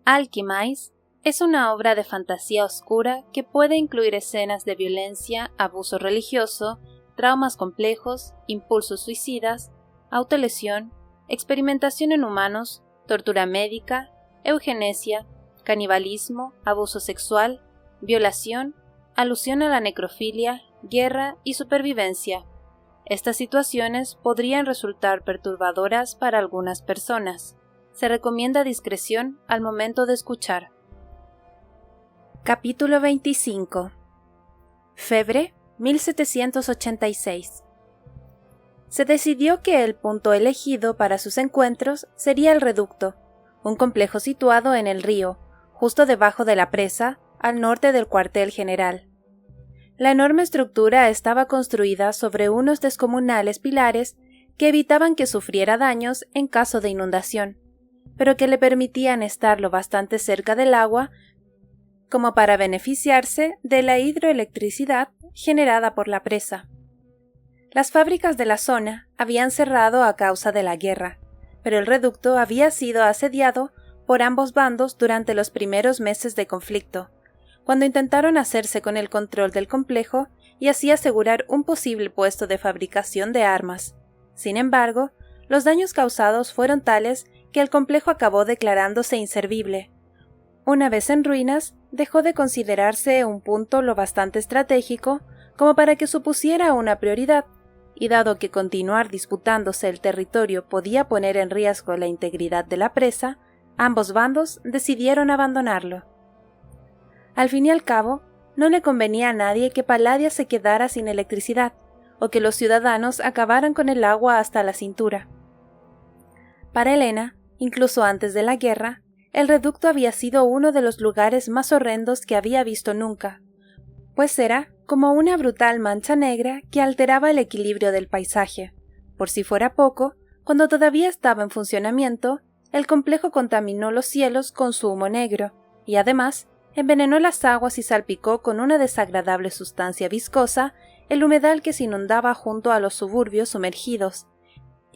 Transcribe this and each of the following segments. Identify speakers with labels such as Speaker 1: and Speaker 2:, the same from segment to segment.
Speaker 1: Alchemize es una obra de fantasía oscura que puede incluir escenas de violencia, abuso religioso, traumas complejos, impulsos suicidas, autolesión, experimentación en humanos, tortura médica, eugenesia, canibalismo, abuso sexual, violación, alusión a la necrofilia, guerra y supervivencia. Estas situaciones podrían resultar perturbadoras para algunas personas. Se recomienda discreción al momento de escuchar. Capítulo 25. Febre, 1786. Se decidió que el punto elegido para sus encuentros sería el Reducto, un complejo situado en el río, justo debajo de la presa, al norte del cuartel general. La enorme estructura estaba construida sobre unos descomunales pilares que evitaban que sufriera daños en caso de inundación, pero que le permitían estar lo bastante cerca del agua como para beneficiarse de la hidroelectricidad generada por la presa. Las fábricas de la zona habían cerrado a causa de la guerra, pero el reducto había sido asediado por ambos bandos durante los primeros meses de conflicto, cuando intentaron hacerse con el control del complejo y así asegurar un posible puesto de fabricación de armas. Sin embargo, los daños causados fueron tales que el complejo acabó declarándose inservible. Una vez en ruinas, dejó de considerarse un punto lo bastante estratégico como para que supusiera una prioridad, y dado que continuar disputándose el territorio podía poner en riesgo la integridad de la presa, ambos bandos decidieron abandonarlo. Al fin y al cabo, no le convenía a nadie que Palladia se quedara sin electricidad, o que los ciudadanos acabaran con el agua hasta la cintura. Para Helena, incluso antes de la guerra, el reducto había sido uno de los lugares más horrendos que había visto nunca, pues era como una brutal mancha negra que alteraba el equilibrio del paisaje. Por si fuera poco, cuando todavía estaba en funcionamiento, el complejo contaminó los cielos con su humo negro, y además envenenó las aguas y salpicó con una desagradable sustancia viscosa el humedal que se inundaba junto a los suburbios sumergidos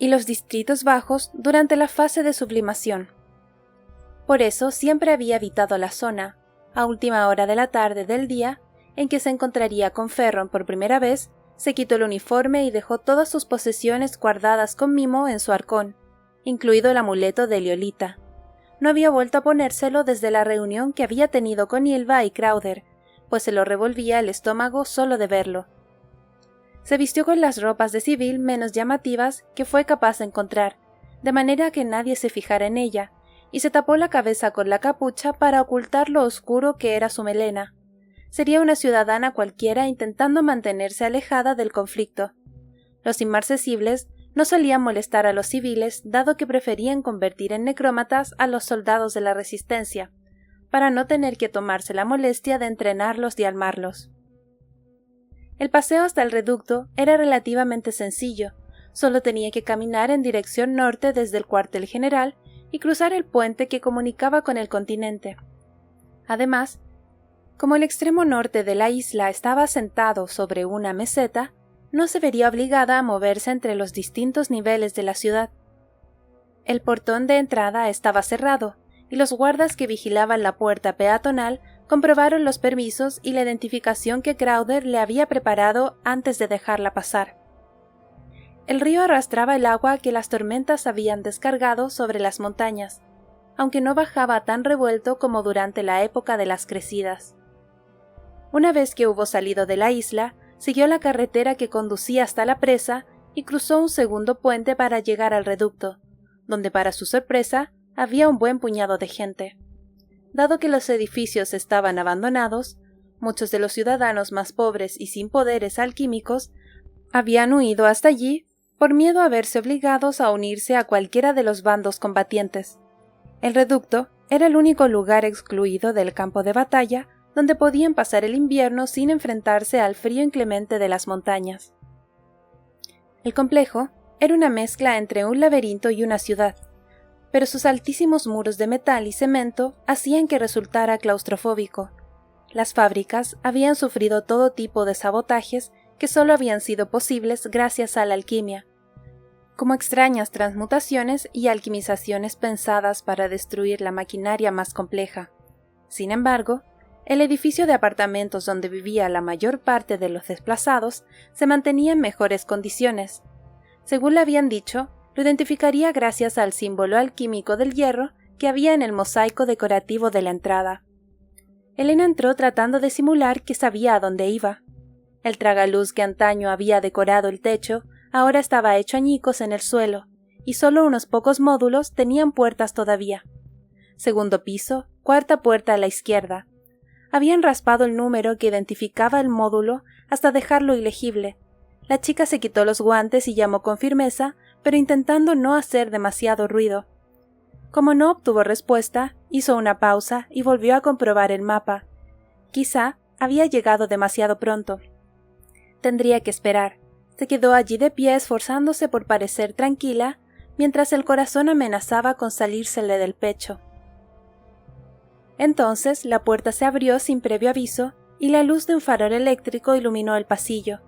Speaker 1: y los distritos bajos durante la fase de sublimación. Por eso siempre había evitado la zona, a última hora de la tarde del día en que se encontraría con Ferron por primera vez, se quitó el uniforme y dejó todas sus posesiones guardadas con mimo en su arcón, incluido el amuleto de Eliolita. No había vuelto a ponérselo desde la reunión que había tenido con Ylva y Crowther, pues se lo revolvía el estómago solo de verlo. Se vistió con las ropas de civil menos llamativas que fue capaz de encontrar, de manera que nadie se fijara en ella, y se tapó la cabeza con la capucha para ocultar lo oscuro que era su melena. Sería una ciudadana cualquiera intentando mantenerse alejada del conflicto. Los inmarcesibles no solían molestar a los civiles, dado que preferían convertir en necrómatas a los soldados de la resistencia, para no tener que tomarse la molestia de entrenarlos y armarlos. El paseo hasta el reducto era relativamente sencillo, solo tenía que caminar en dirección norte desde el cuartel general y cruzar el puente que comunicaba con el continente. Además, como el extremo norte de la isla estaba asentado sobre una meseta, no se vería obligada a moverse entre los distintos niveles de la ciudad. El portón de entrada estaba cerrado, y los guardas que vigilaban la puerta peatonal comprobaron los permisos y la identificación que Crowther le había preparado antes de dejarla pasar. El río arrastraba el agua que las tormentas habían descargado sobre las montañas, aunque no bajaba tan revuelto como durante la época de las crecidas. Una vez que hubo salido de la isla, siguió la carretera que conducía hasta la presa y cruzó un segundo puente para llegar al reducto, donde para su sorpresa había un buen puñado de gente. Dado que los edificios estaban abandonados, muchos de los ciudadanos más pobres y sin poderes alquímicos habían huido hasta allí por miedo a verse obligados a unirse a cualquiera de los bandos combatientes. El reducto era el único lugar excluido del campo de batalla donde podían pasar el invierno sin enfrentarse al frío inclemente de las montañas. El complejo era una mezcla entre un laberinto y una ciudad, pero sus altísimos muros de metal y cemento hacían que resultara claustrofóbico. Las fábricas habían sufrido todo tipo de sabotajes que solo habían sido posibles gracias a la alquimia. como extrañas transmutaciones y alquimizaciones pensadas para destruir la maquinaria más compleja. Sin embargo, el edificio de apartamentos donde vivía la mayor parte de los desplazados se mantenía en mejores condiciones. Según le habían dicho, lo identificaría gracias al símbolo alquímico del hierro que había en el mosaico decorativo de la entrada. Elena entró tratando de simular que sabía a dónde iba. El tragaluz que antaño había decorado el techo ahora estaba hecho añicos en el suelo, y solo unos pocos módulos tenían puertas todavía. Segundo piso, cuarta puerta a la izquierda. Habían raspado el número que identificaba el módulo hasta dejarlo ilegible. La chica se quitó los guantes y llamó con firmeza, pero intentando no hacer demasiado ruido. Como no obtuvo respuesta, hizo una pausa y volvió a comprobar el mapa. Quizá había llegado demasiado pronto. Tendría que esperar. Se quedó allí de pie esforzándose por parecer tranquila, mientras el corazón amenazaba con salírsele del pecho. Entonces la puerta se abrió sin previo aviso y la luz de un farol eléctrico iluminó el pasillo.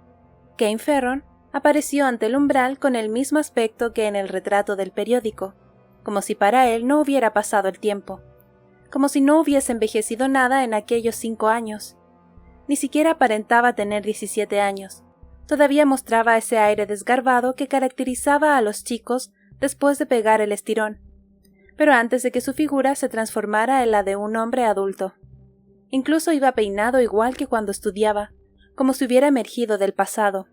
Speaker 1: Kane Ferron apareció ante el umbral con el mismo aspecto que en el retrato del periódico, como si para él no hubiera pasado el tiempo, como si no hubiese envejecido nada en aquellos 5 años. Ni siquiera aparentaba tener 17 años. Todavía mostraba ese aire desgarbado que caracterizaba a los chicos después de pegar el estirón, pero antes de que su figura se transformara en la de un hombre adulto. Incluso iba peinado igual que cuando estudiaba, como si hubiera emergido del pasado.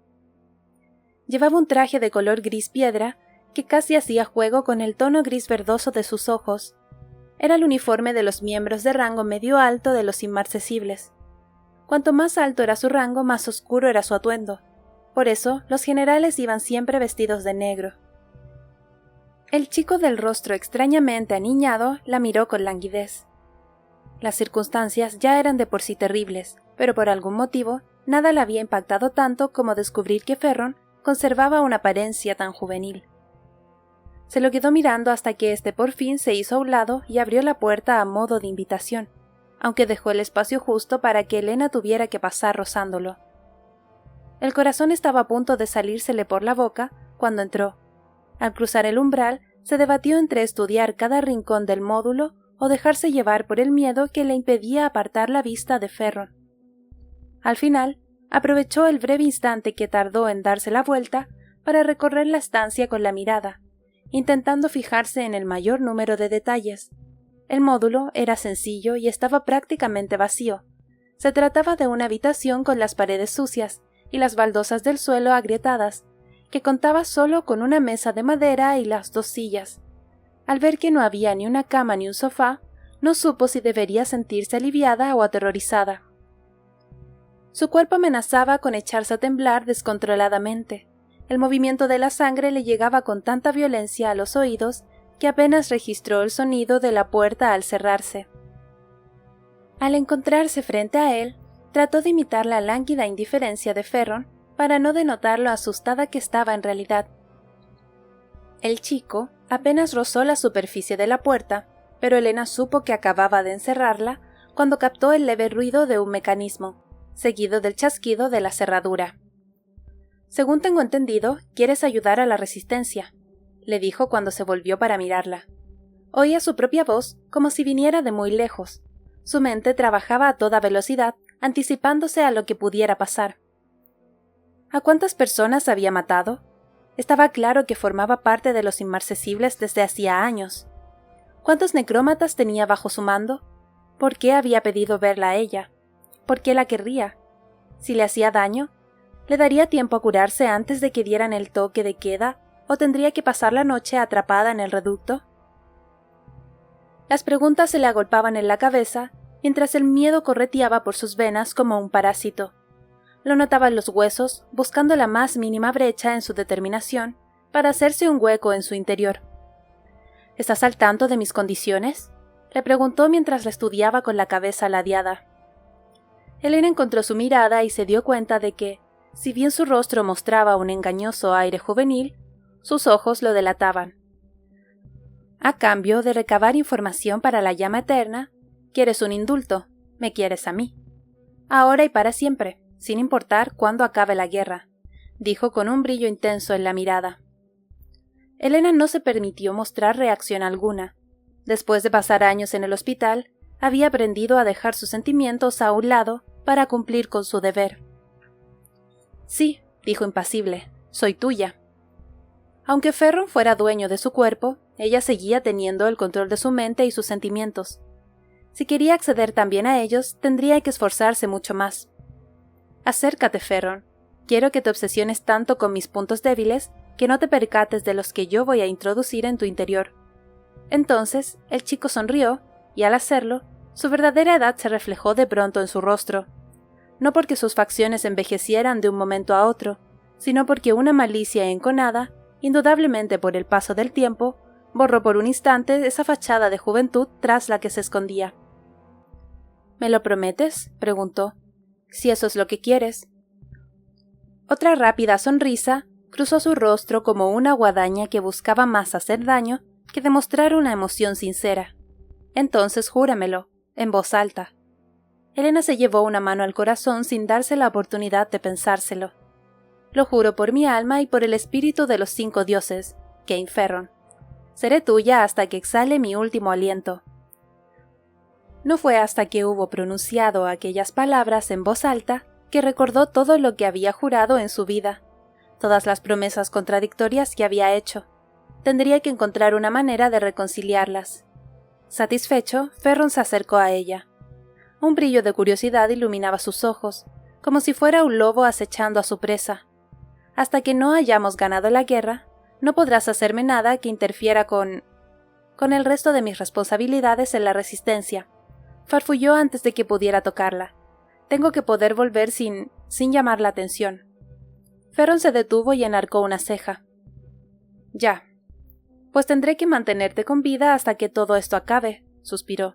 Speaker 1: Llevaba un traje de color gris piedra que casi hacía juego con el tono gris verdoso de sus ojos. Era el uniforme de los miembros de rango medio alto de los inmarcesibles. Cuanto más alto era su rango, más oscuro era su atuendo. Por eso, los generales iban siempre vestidos de negro. El chico del rostro extrañamente aniñado la miró con languidez. Las circunstancias ya eran de por sí terribles, pero por algún motivo, nada le había impactado tanto como descubrir que Ferron conservaba una apariencia tan juvenil. Se lo quedó mirando hasta que éste por fin se hizo a un lado y abrió la puerta a modo de invitación, aunque dejó el espacio justo para que Elena tuviera que pasar rozándolo. El corazón estaba a punto de salírsele por la boca cuando entró. Al cruzar el umbral, se debatió entre estudiar cada rincón del módulo o dejarse llevar por el miedo que le impedía apartar la vista de Ferron. Al final, aprovechó el breve instante que tardó en darse la vuelta para recorrer la estancia con la mirada, intentando fijarse en el mayor número de detalles. El módulo era sencillo y estaba prácticamente vacío. Se trataba de una habitación con las paredes sucias y las baldosas del suelo agrietadas, que contaba solo con una mesa de madera y las 2 sillas. Al ver que no había ni una cama ni un sofá, no supo si debería sentirse aliviada o aterrorizada. Su cuerpo amenazaba con echarse a temblar descontroladamente. El movimiento de la sangre le llegaba con tanta violencia a los oídos que apenas registró el sonido de la puerta al cerrarse. Al encontrarse frente a él, trató de imitar la lánguida indiferencia de Ferron para no denotar lo asustada que estaba en realidad. El chico apenas rozó la superficie de la puerta, pero Elena supo que acababa de encerrarla cuando captó el leve ruido de un mecanismo, seguido del chasquido de la cerradura. «Según tengo entendido, quieres ayudar a la resistencia», le dijo cuando se volvió para mirarla. Oía su propia voz como si viniera de muy lejos. Su mente trabajaba a toda velocidad, anticipándose a lo que pudiera pasar. ¿A cuántas personas había matado? Estaba claro que formaba parte de los inmarcesibles desde hacía años. ¿Cuántos necrómatas tenía bajo su mando? ¿Por qué había pedido verla a ella? ¿Por qué la querría? Si le hacía daño, ¿le daría tiempo a curarse antes de que dieran el toque de queda o tendría que pasar la noche atrapada en el reducto? Las preguntas se le agolpaban en la cabeza mientras el miedo correteaba por sus venas como un parásito. Lo notaba en los huesos, buscando la más mínima brecha en su determinación para hacerse un hueco en su interior. ¿Estás al tanto de mis condiciones?, le preguntó mientras la estudiaba con la cabeza ladeada. Elena encontró su mirada y se dio cuenta de que, si bien su rostro mostraba un engañoso aire juvenil, sus ojos lo delataban. A cambio de recabar información para la llama eterna, quieres un indulto, me quieres a mí. Ahora y para siempre, sin importar cuándo acabe la guerra, dijo con un brillo intenso en la mirada. Elena no se permitió mostrar reacción alguna. Después de pasar años en el hospital, había aprendido a dejar sus sentimientos a un lado para cumplir con su deber. Sí, dijo impasible, soy tuya. Aunque Ferron fuera dueño de su cuerpo, ella seguía teniendo el control de su mente y sus sentimientos. Si quería acceder también a ellos, tendría que esforzarse mucho más. Acércate, Ferron. Quiero que te obsesiones tanto con mis puntos débiles que no te percates de los que yo voy a introducir en tu interior. Entonces, el chico sonrió, y al hacerlo, su verdadera edad se reflejó de pronto en su rostro. No porque sus facciones envejecieran de un momento a otro, sino porque una malicia enconada, indudablemente por el paso del tiempo, borró por un instante esa fachada de juventud tras la que se escondía. ¿Me lo prometes?, preguntó. Si eso es lo que quieres. Otra rápida sonrisa cruzó su rostro como una guadaña que buscaba más hacer daño que demostrar una emoción sincera. Entonces júramelo, en voz alta. Elena se llevó una mano al corazón sin darse la oportunidad de pensárselo. Lo juro por mi alma y por el espíritu de los 5 dioses, Kane Ferron. Seré tuya hasta que exhale mi último aliento. No fue hasta que hubo pronunciado aquellas palabras en voz alta que recordó todo lo que había jurado en su vida, todas las promesas contradictorias que había hecho. Tendría que encontrar una manera de reconciliarlas. Satisfecho, Ferron se acercó a ella. Un brillo de curiosidad iluminaba sus ojos, como si fuera un lobo acechando a su presa. Hasta que no hayamos ganado la guerra, no podrás hacerme nada que interfiera con el resto de mis responsabilidades en la resistencia. Farfulló antes de que pudiera tocarla. Tengo que poder volver sin llamar la atención. Ferron se detuvo y enarcó una ceja. Ya. Pues tendré que mantenerte con vida hasta que todo esto acabe, suspiró.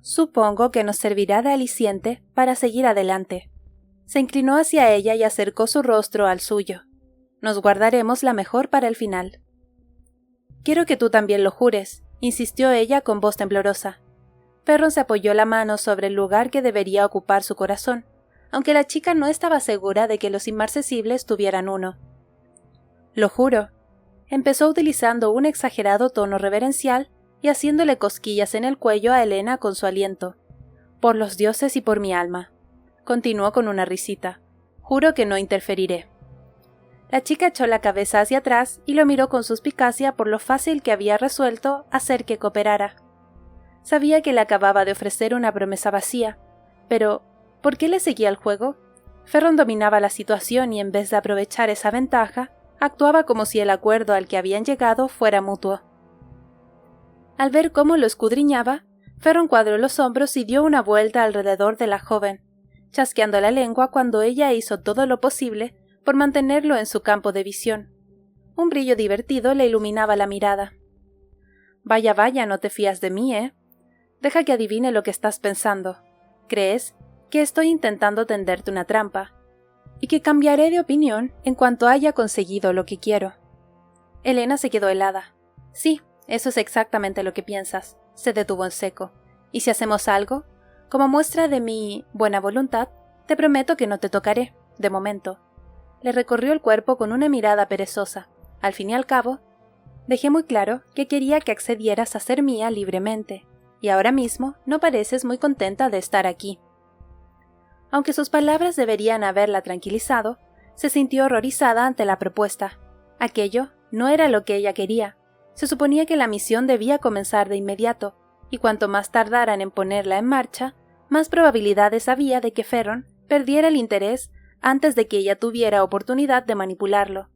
Speaker 1: Supongo que nos servirá de aliciente para seguir adelante. Se inclinó hacia ella y acercó su rostro al suyo. Nos guardaremos la mejor para el final. Quiero que tú también lo jures, insistió ella con voz temblorosa. Ferron se apoyó la mano sobre el lugar que debería ocupar su corazón, aunque la chica no estaba segura de que los inmarcesibles tuvieran uno. Lo juro. Empezó utilizando un exagerado tono reverencial y haciéndole cosquillas en el cuello a Elena con su aliento. Por los dioses y por mi alma. Continuó con una risita. Juro que no interferiré. La chica echó la cabeza hacia atrás y lo miró con suspicacia por lo fácil que había resuelto hacer que cooperara. Sabía que le acababa de ofrecer una promesa vacía, pero ¿por qué le seguía el juego? Ferron dominaba la situación y en vez de aprovechar esa ventaja, actuaba como si el acuerdo al que habían llegado fuera mutuo. Al ver cómo lo escudriñaba, Ferron cuadró los hombros y dio una vuelta alrededor de la joven, chasqueando la lengua cuando ella hizo todo lo posible por mantenerlo en su campo de visión. Un brillo divertido le iluminaba la mirada. Vaya, vaya, no te fías de mí, ¿eh? Deja que adivine lo que estás pensando. ¿Crees que estoy intentando tenderte una trampa? Y que cambiaré de opinión en cuanto haya conseguido lo que quiero. Elena se quedó helada. Sí, eso es exactamente lo que piensas. Se detuvo en seco. ¿Y si hacemos algo? Como muestra de mi buena voluntad, te prometo que no te tocaré, de momento. Le recorrió el cuerpo con una mirada perezosa. Al fin y al cabo, dejé muy claro que quería que accedieras a ser mía libremente, y ahora mismo no pareces muy contenta de estar aquí. Aunque sus palabras deberían haberla tranquilizado, se sintió horrorizada ante la propuesta. Aquello no era lo que ella quería. Se suponía que la misión debía comenzar de inmediato, y cuanto más tardaran en ponerla en marcha, más probabilidades había de que Ferron perdiera el interés antes de que ella tuviera oportunidad de manipularlo.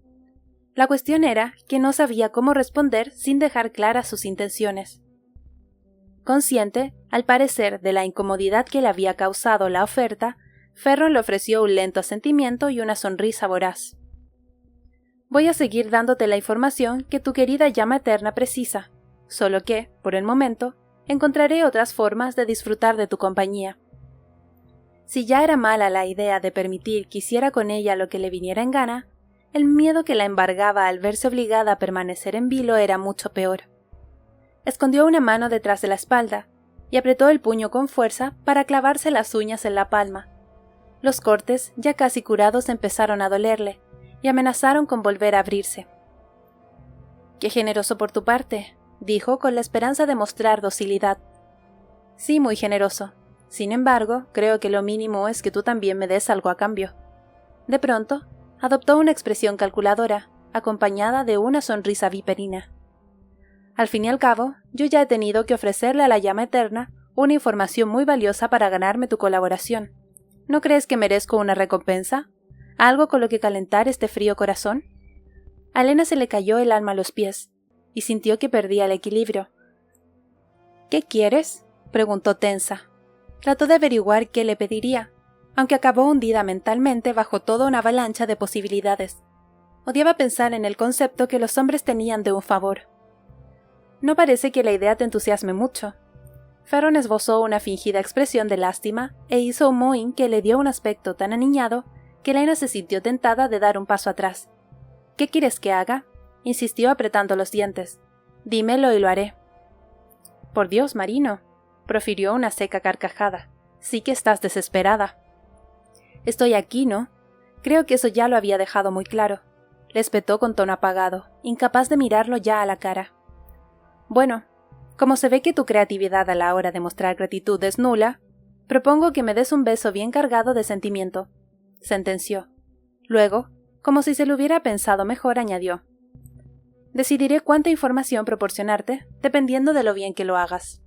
Speaker 1: La cuestión era que no sabía cómo responder sin dejar claras sus intenciones. Consciente, al parecer, de la incomodidad que le había causado la oferta, Ferron le ofreció un lento asentimiento y una sonrisa voraz. Voy a seguir dándote la información que tu querida llama eterna precisa, solo que, por el momento, encontraré otras formas de disfrutar de tu compañía. Si ya era mala la idea de permitir que hiciera con ella lo que le viniera en gana, el miedo que la embargaba al verse obligada a permanecer en vilo era mucho peor. Escondió una mano detrás de la espalda y apretó el puño con fuerza para clavarse las uñas en la palma. Los cortes, ya casi curados, empezaron a dolerle y amenazaron con volver a abrirse. Qué generoso por tu parte, dijo con la esperanza de mostrar docilidad. Sí, muy generoso. Sin embargo, creo que lo mínimo es que tú también me des algo a cambio. De pronto, adoptó una expresión calculadora, acompañada de una sonrisa viperina. Al fin y al cabo, yo ya he tenido que ofrecerle a la llama eterna una información muy valiosa para ganarme tu colaboración. ¿No crees que merezco una recompensa? ¿Algo con lo que calentar este frío corazón? A Elena se le cayó el alma a los pies, y sintió que perdía el equilibrio. ¿Qué quieres?, preguntó tensa. Trató de averiguar qué le pediría, aunque acabó hundida mentalmente bajo toda una avalancha de posibilidades. Odiaba pensar en el concepto que los hombres tenían de un favor. No parece que la idea te entusiasme mucho. Ferron esbozó una fingida expresión de lástima e hizo un mohín que le dio un aspecto tan aniñado que Elena se sintió tentada de dar un paso atrás. ¿Qué quieres que haga?, insistió apretando los dientes. Dímelo y lo haré. Por Dios, Marino, profirió una seca carcajada. Sí que estás desesperada. Estoy aquí, ¿no? Creo que eso ya lo había dejado muy claro. Le espetó con tono apagado, incapaz de mirarlo ya a la cara. Bueno, como se ve que tu creatividad a la hora de mostrar gratitud es nula, propongo que me des un beso bien cargado de sentimiento, sentenció. Luego, como si se lo hubiera pensado mejor, añadió. Decidiré cuánta información proporcionarte, dependiendo de lo bien que lo hagas.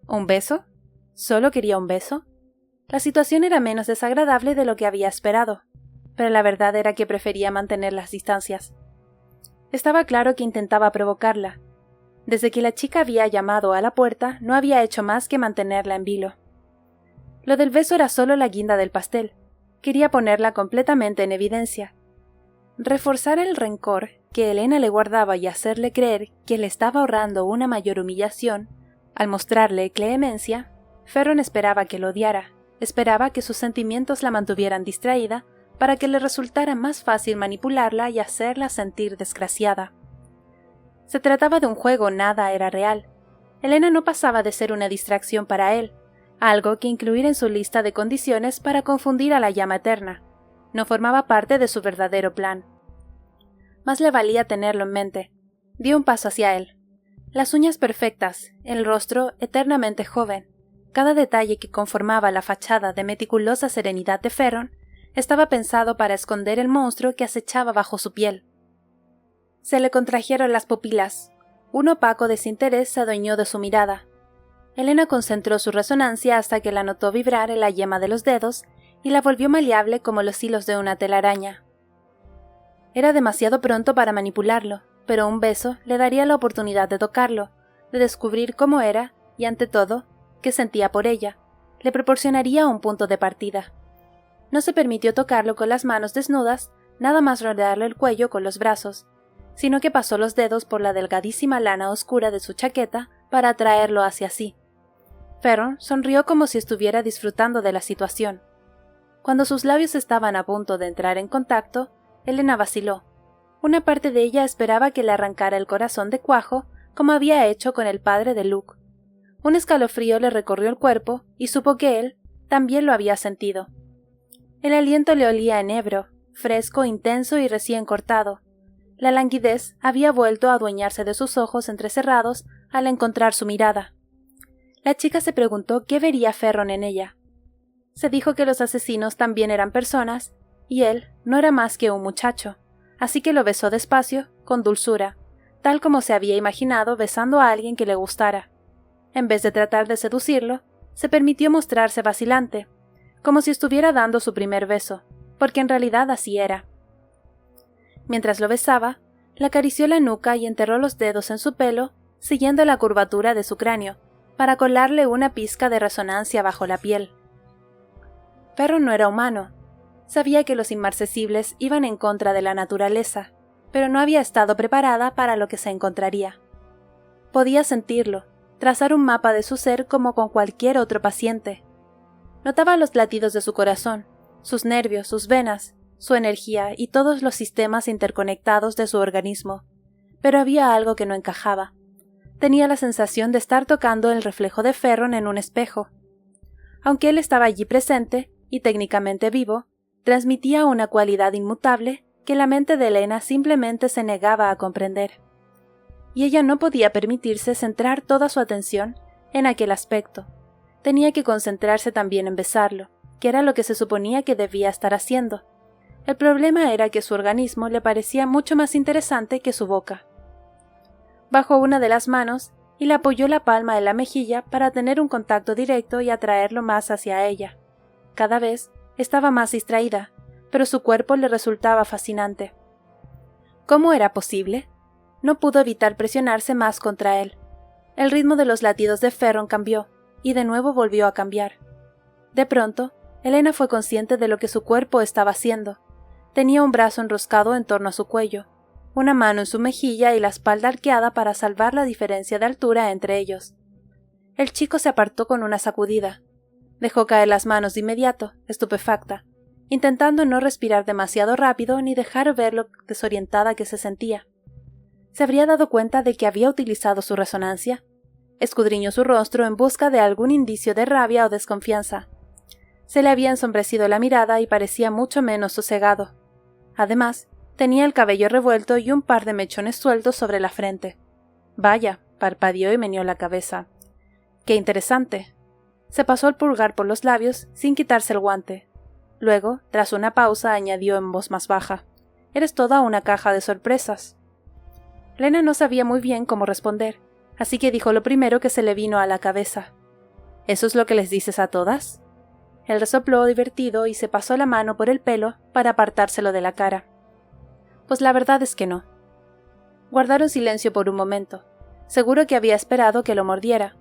Speaker 1: ¿Un beso? ¿Solo quería un beso? La situación era menos desagradable de lo que había esperado, pero la verdad era que prefería mantener las distancias. Estaba claro que intentaba provocarla. Desde que la chica había llamado a la puerta, no había hecho más que mantenerla en vilo. Lo del beso era solo la guinda del pastel. Quería ponerla completamente en evidencia. Reforzar el rencor que Elena le guardaba y hacerle creer que le estaba ahorrando una mayor humillación, al mostrarle clemencia, Ferron esperaba que lo odiara, esperaba que sus sentimientos la mantuvieran distraída para que le resultara más fácil manipularla y hacerla sentir desgraciada. Se trataba de un juego, nada era real. Elena no pasaba de ser una distracción para él, algo que incluir en su lista de condiciones para confundir a la llama eterna. No formaba parte de su verdadero plan. Más le valía tenerlo en mente. Dio un paso hacia él. Las uñas perfectas, el rostro eternamente joven, cada detalle que conformaba la fachada de meticulosa serenidad de Ferron, estaba pensado para esconder el monstruo que acechaba bajo su piel. Se le contrajeron las pupilas. Un opaco desinterés se adueñó de su mirada. Elena concentró su resonancia hasta que la notó vibrar en la yema de los dedos y la volvió maleable como los hilos de una telaraña. Era demasiado pronto para manipularlo, pero un beso le daría la oportunidad de tocarlo, de descubrir cómo era y, ante todo, qué sentía por ella. Le proporcionaría un punto de partida. No se permitió tocarlo con las manos desnudas, nada más rodearle el cuello con los brazos, sino que pasó los dedos por la delgadísima lana oscura de su chaqueta para atraerlo hacia sí. Ferron sonrió como si estuviera disfrutando de la situación. Cuando sus labios estaban a punto de entrar en contacto, Elena vaciló. Una parte de ella esperaba que le arrancara el corazón de cuajo, como había hecho con el padre de Luke. Un escalofrío le recorrió el cuerpo y supo que él también lo había sentido. El aliento le olía a enebro, fresco, intenso y recién cortado. La languidez había vuelto a adueñarse de sus ojos entrecerrados al encontrar su mirada. La chica se preguntó qué vería Ferron en ella. Se dijo que los asesinos también eran personas, y él no era más que un muchacho, así que lo besó despacio, con dulzura, tal como se había imaginado besando a alguien que le gustara. En vez de tratar de seducirlo, se permitió mostrarse vacilante, como si estuviera dando su primer beso, porque en realidad así era. Mientras lo besaba, le acarició la nuca y enterró los dedos en su pelo, siguiendo la curvatura de su cráneo, para colarle una pizca de resonancia bajo la piel. Ferron no era humano. Sabía que los inmarcesibles iban en contra de la naturaleza, pero no había estado preparada para lo que se encontraría. Podía sentirlo, trazar un mapa de su ser como con cualquier otro paciente. Notaba los latidos de su corazón, sus nervios, sus venas, su energía y todos los sistemas interconectados de su organismo, pero había algo que no encajaba. Tenía la sensación de estar tocando el reflejo de Ferron en un espejo. Aunque él estaba allí presente, y técnicamente vivo, transmitía una cualidad inmutable que la mente de Elena simplemente se negaba a comprender. y ella no podía permitirse centrar toda su atención en aquel aspecto. Tenía que concentrarse también en besarlo, que era lo que se suponía que debía estar haciendo. El problema era que su organismo le parecía mucho más interesante que su boca. Bajó una de las manos y le apoyó la palma de la mejilla para tener un contacto directo y atraerlo más hacia ella. Cada vez estaba más distraída, pero su cuerpo le resultaba fascinante. ¿Cómo era posible? No pudo evitar presionarse más contra él. El ritmo de los latidos de Ferron cambió, y de nuevo volvió a cambiar. De pronto, Elena fue consciente de lo que su cuerpo estaba haciendo. Tenía un brazo enroscado en torno a su cuello, una mano en su mejilla y la espalda arqueada para salvar la diferencia de altura entre ellos. El chico se apartó con una sacudida. Dejó caer las manos de inmediato, estupefacta, intentando no respirar demasiado rápido ni dejar ver lo desorientada que se sentía. ¿Se habría dado cuenta de que había utilizado su resonancia? Escudriñó su rostro en busca de algún indicio de rabia o desconfianza. Se le había ensombrecido la mirada y parecía mucho menos sosegado. Además, tenía el cabello revuelto y un par de mechones sueltos sobre la frente. Vaya, parpadeó y meneó la cabeza. ¡Qué interesante! Se pasó el pulgar por los labios sin quitarse el guante. Luego, tras una pausa, añadió en voz más baja: «Eres toda una caja de sorpresas». Lena no sabía muy bien cómo responder, así que dijo lo primero que se le vino a la cabeza. «¿Eso es lo que les dices a todas?». Él resopló divertido y se pasó la mano por el pelo para apartárselo de la cara. «Pues la verdad es que no». Guardaron silencio por un momento. Seguro que había esperado que lo mordiera.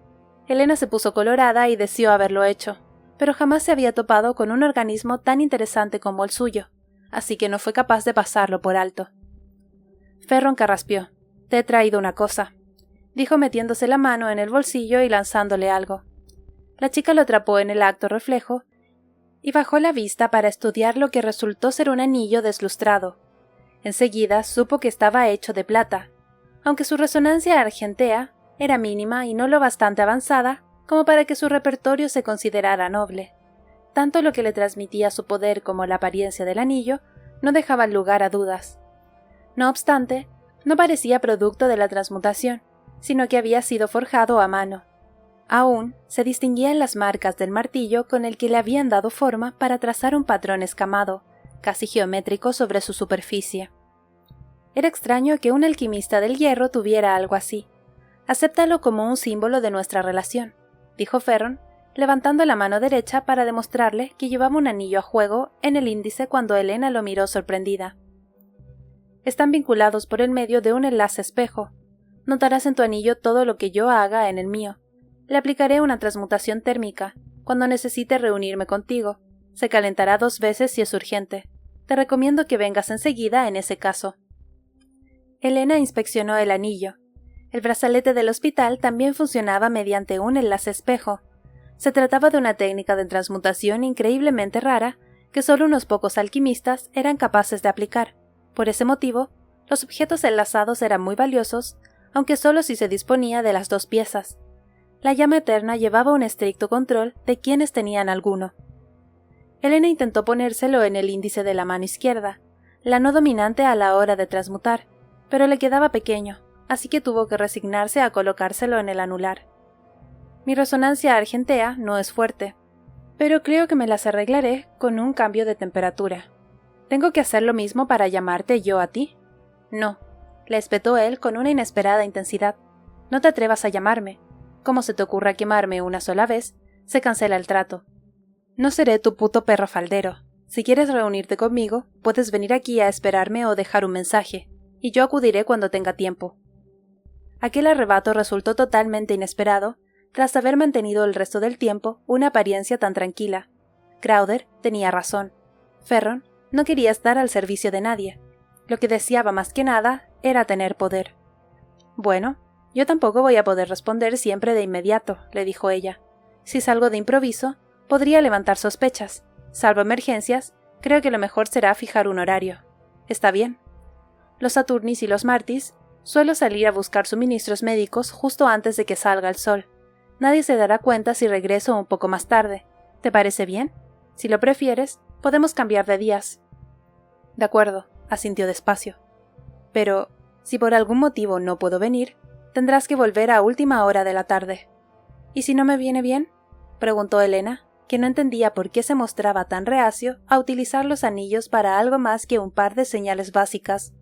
Speaker 1: Elena se puso colorada y deseó haberlo hecho, pero jamás se había topado con un organismo tan interesante como el suyo, así que no fue capaz de pasarlo por alto. Ferron carraspeó. «Te he traído una cosa», dijo metiéndose la mano en el bolsillo y lanzándole algo. La chica lo atrapó en el acto reflejo y bajó la vista para estudiar lo que resultó ser un anillo deslustrado. Enseguida supo que estaba hecho de plata, aunque su resonancia argentea era mínima y no lo bastante avanzada como para que su repertorio se considerara noble. Tanto lo que le transmitía su poder como la apariencia del anillo no dejaban lugar a dudas. No obstante, no parecía producto de la transmutación, sino que había sido forjado a mano. Aún se distinguían las marcas del martillo con el que le habían dado forma para trazar un patrón escamado, casi geométrico sobre su superficie. Era extraño que un alquimista del hierro tuviera algo así. «Acéptalo como un símbolo de nuestra relación», dijo Ferron, levantando la mano derecha para demostrarle que llevaba un anillo a juego en el índice cuando Elena lo miró sorprendida. «Están vinculados por el medio de un enlace espejo. Notarás en tu anillo todo lo que yo haga en el mío. Le aplicaré una transmutación térmica cuando necesite reunirme contigo. Se calentará 2 veces si es urgente. Te recomiendo que vengas enseguida en ese caso». Elena inspeccionó el anillo. El brazalete del hospital también funcionaba mediante un enlace espejo. Se trataba de una técnica de transmutación increíblemente rara que solo unos pocos alquimistas eran capaces de aplicar. Por ese motivo, los objetos enlazados eran muy valiosos, aunque solo si se disponía de las 2 piezas. La llama eterna llevaba un estricto control de quienes tenían alguno. Elena intentó ponérselo en el índice de la mano izquierda, la no dominante a la hora de transmutar, pero le quedaba pequeño, así que tuvo que resignarse a colocárselo en el anular. «Mi resonancia argentea no es fuerte, pero creo que me las arreglaré con un cambio de temperatura. ¿Tengo que hacer lo mismo para llamarte yo a ti?» «No», le espetó él con una inesperada intensidad. «No te atrevas a llamarme. Como se te ocurra quemarme una sola vez, se cancela el trato. No seré tu puto perro faldero. Si quieres reunirte conmigo, puedes venir aquí a esperarme o dejar un mensaje, y yo acudiré cuando tenga tiempo». Aquel arrebato resultó totalmente inesperado, tras haber mantenido el resto del tiempo una apariencia tan tranquila. Crowder tenía razón. Ferron no quería estar al servicio de nadie. Lo que deseaba más que nada era tener poder. «Bueno, yo tampoco voy a poder responder siempre de inmediato», le dijo ella. «Si salgo de improviso, podría levantar sospechas. Salvo emergencias, creo que lo mejor será fijar un horario. ¿Está bien?» Los Saturnis y los Martis suelo salir a buscar suministros médicos justo antes de que salga el sol. Nadie se dará cuenta si regreso un poco más tarde. ¿Te parece bien? Si lo prefieres, podemos cambiar de días». «De acuerdo», asintió despacio. «Pero, Si por algún motivo no puedo venir, tendrás que volver a última hora de la tarde. ¿Y si no me viene bien?, preguntó Elena, que no entendía por qué se mostraba tan reacio a utilizar los anillos para algo más que un par de señales básicas.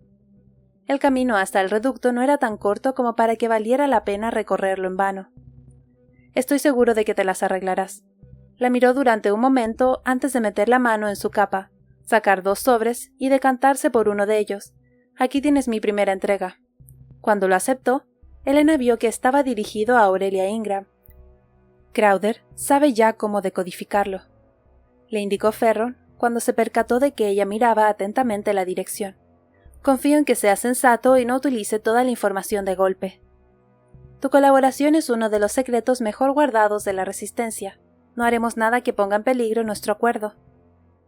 Speaker 1: El camino hasta el reducto no era tan corto como para que valiera la pena recorrerlo en vano. Estoy seguro de que te las arreglarás. La miró durante un momento antes de meter la mano en su capa, sacar 2 sobres y decantarse por uno de ellos. Aquí tienes mi primera entrega. Cuando lo aceptó, Elena vio que estaba dirigido a Aurelia Ingram. Crowther sabe ya cómo decodificarlo, le indicó Ferron cuando se percató de que ella miraba atentamente la dirección. Confío en que sea sensato y no utilice toda la información de golpe. Tu colaboración es uno de los secretos mejor guardados de la Resistencia. No haremos nada que ponga en peligro nuestro acuerdo.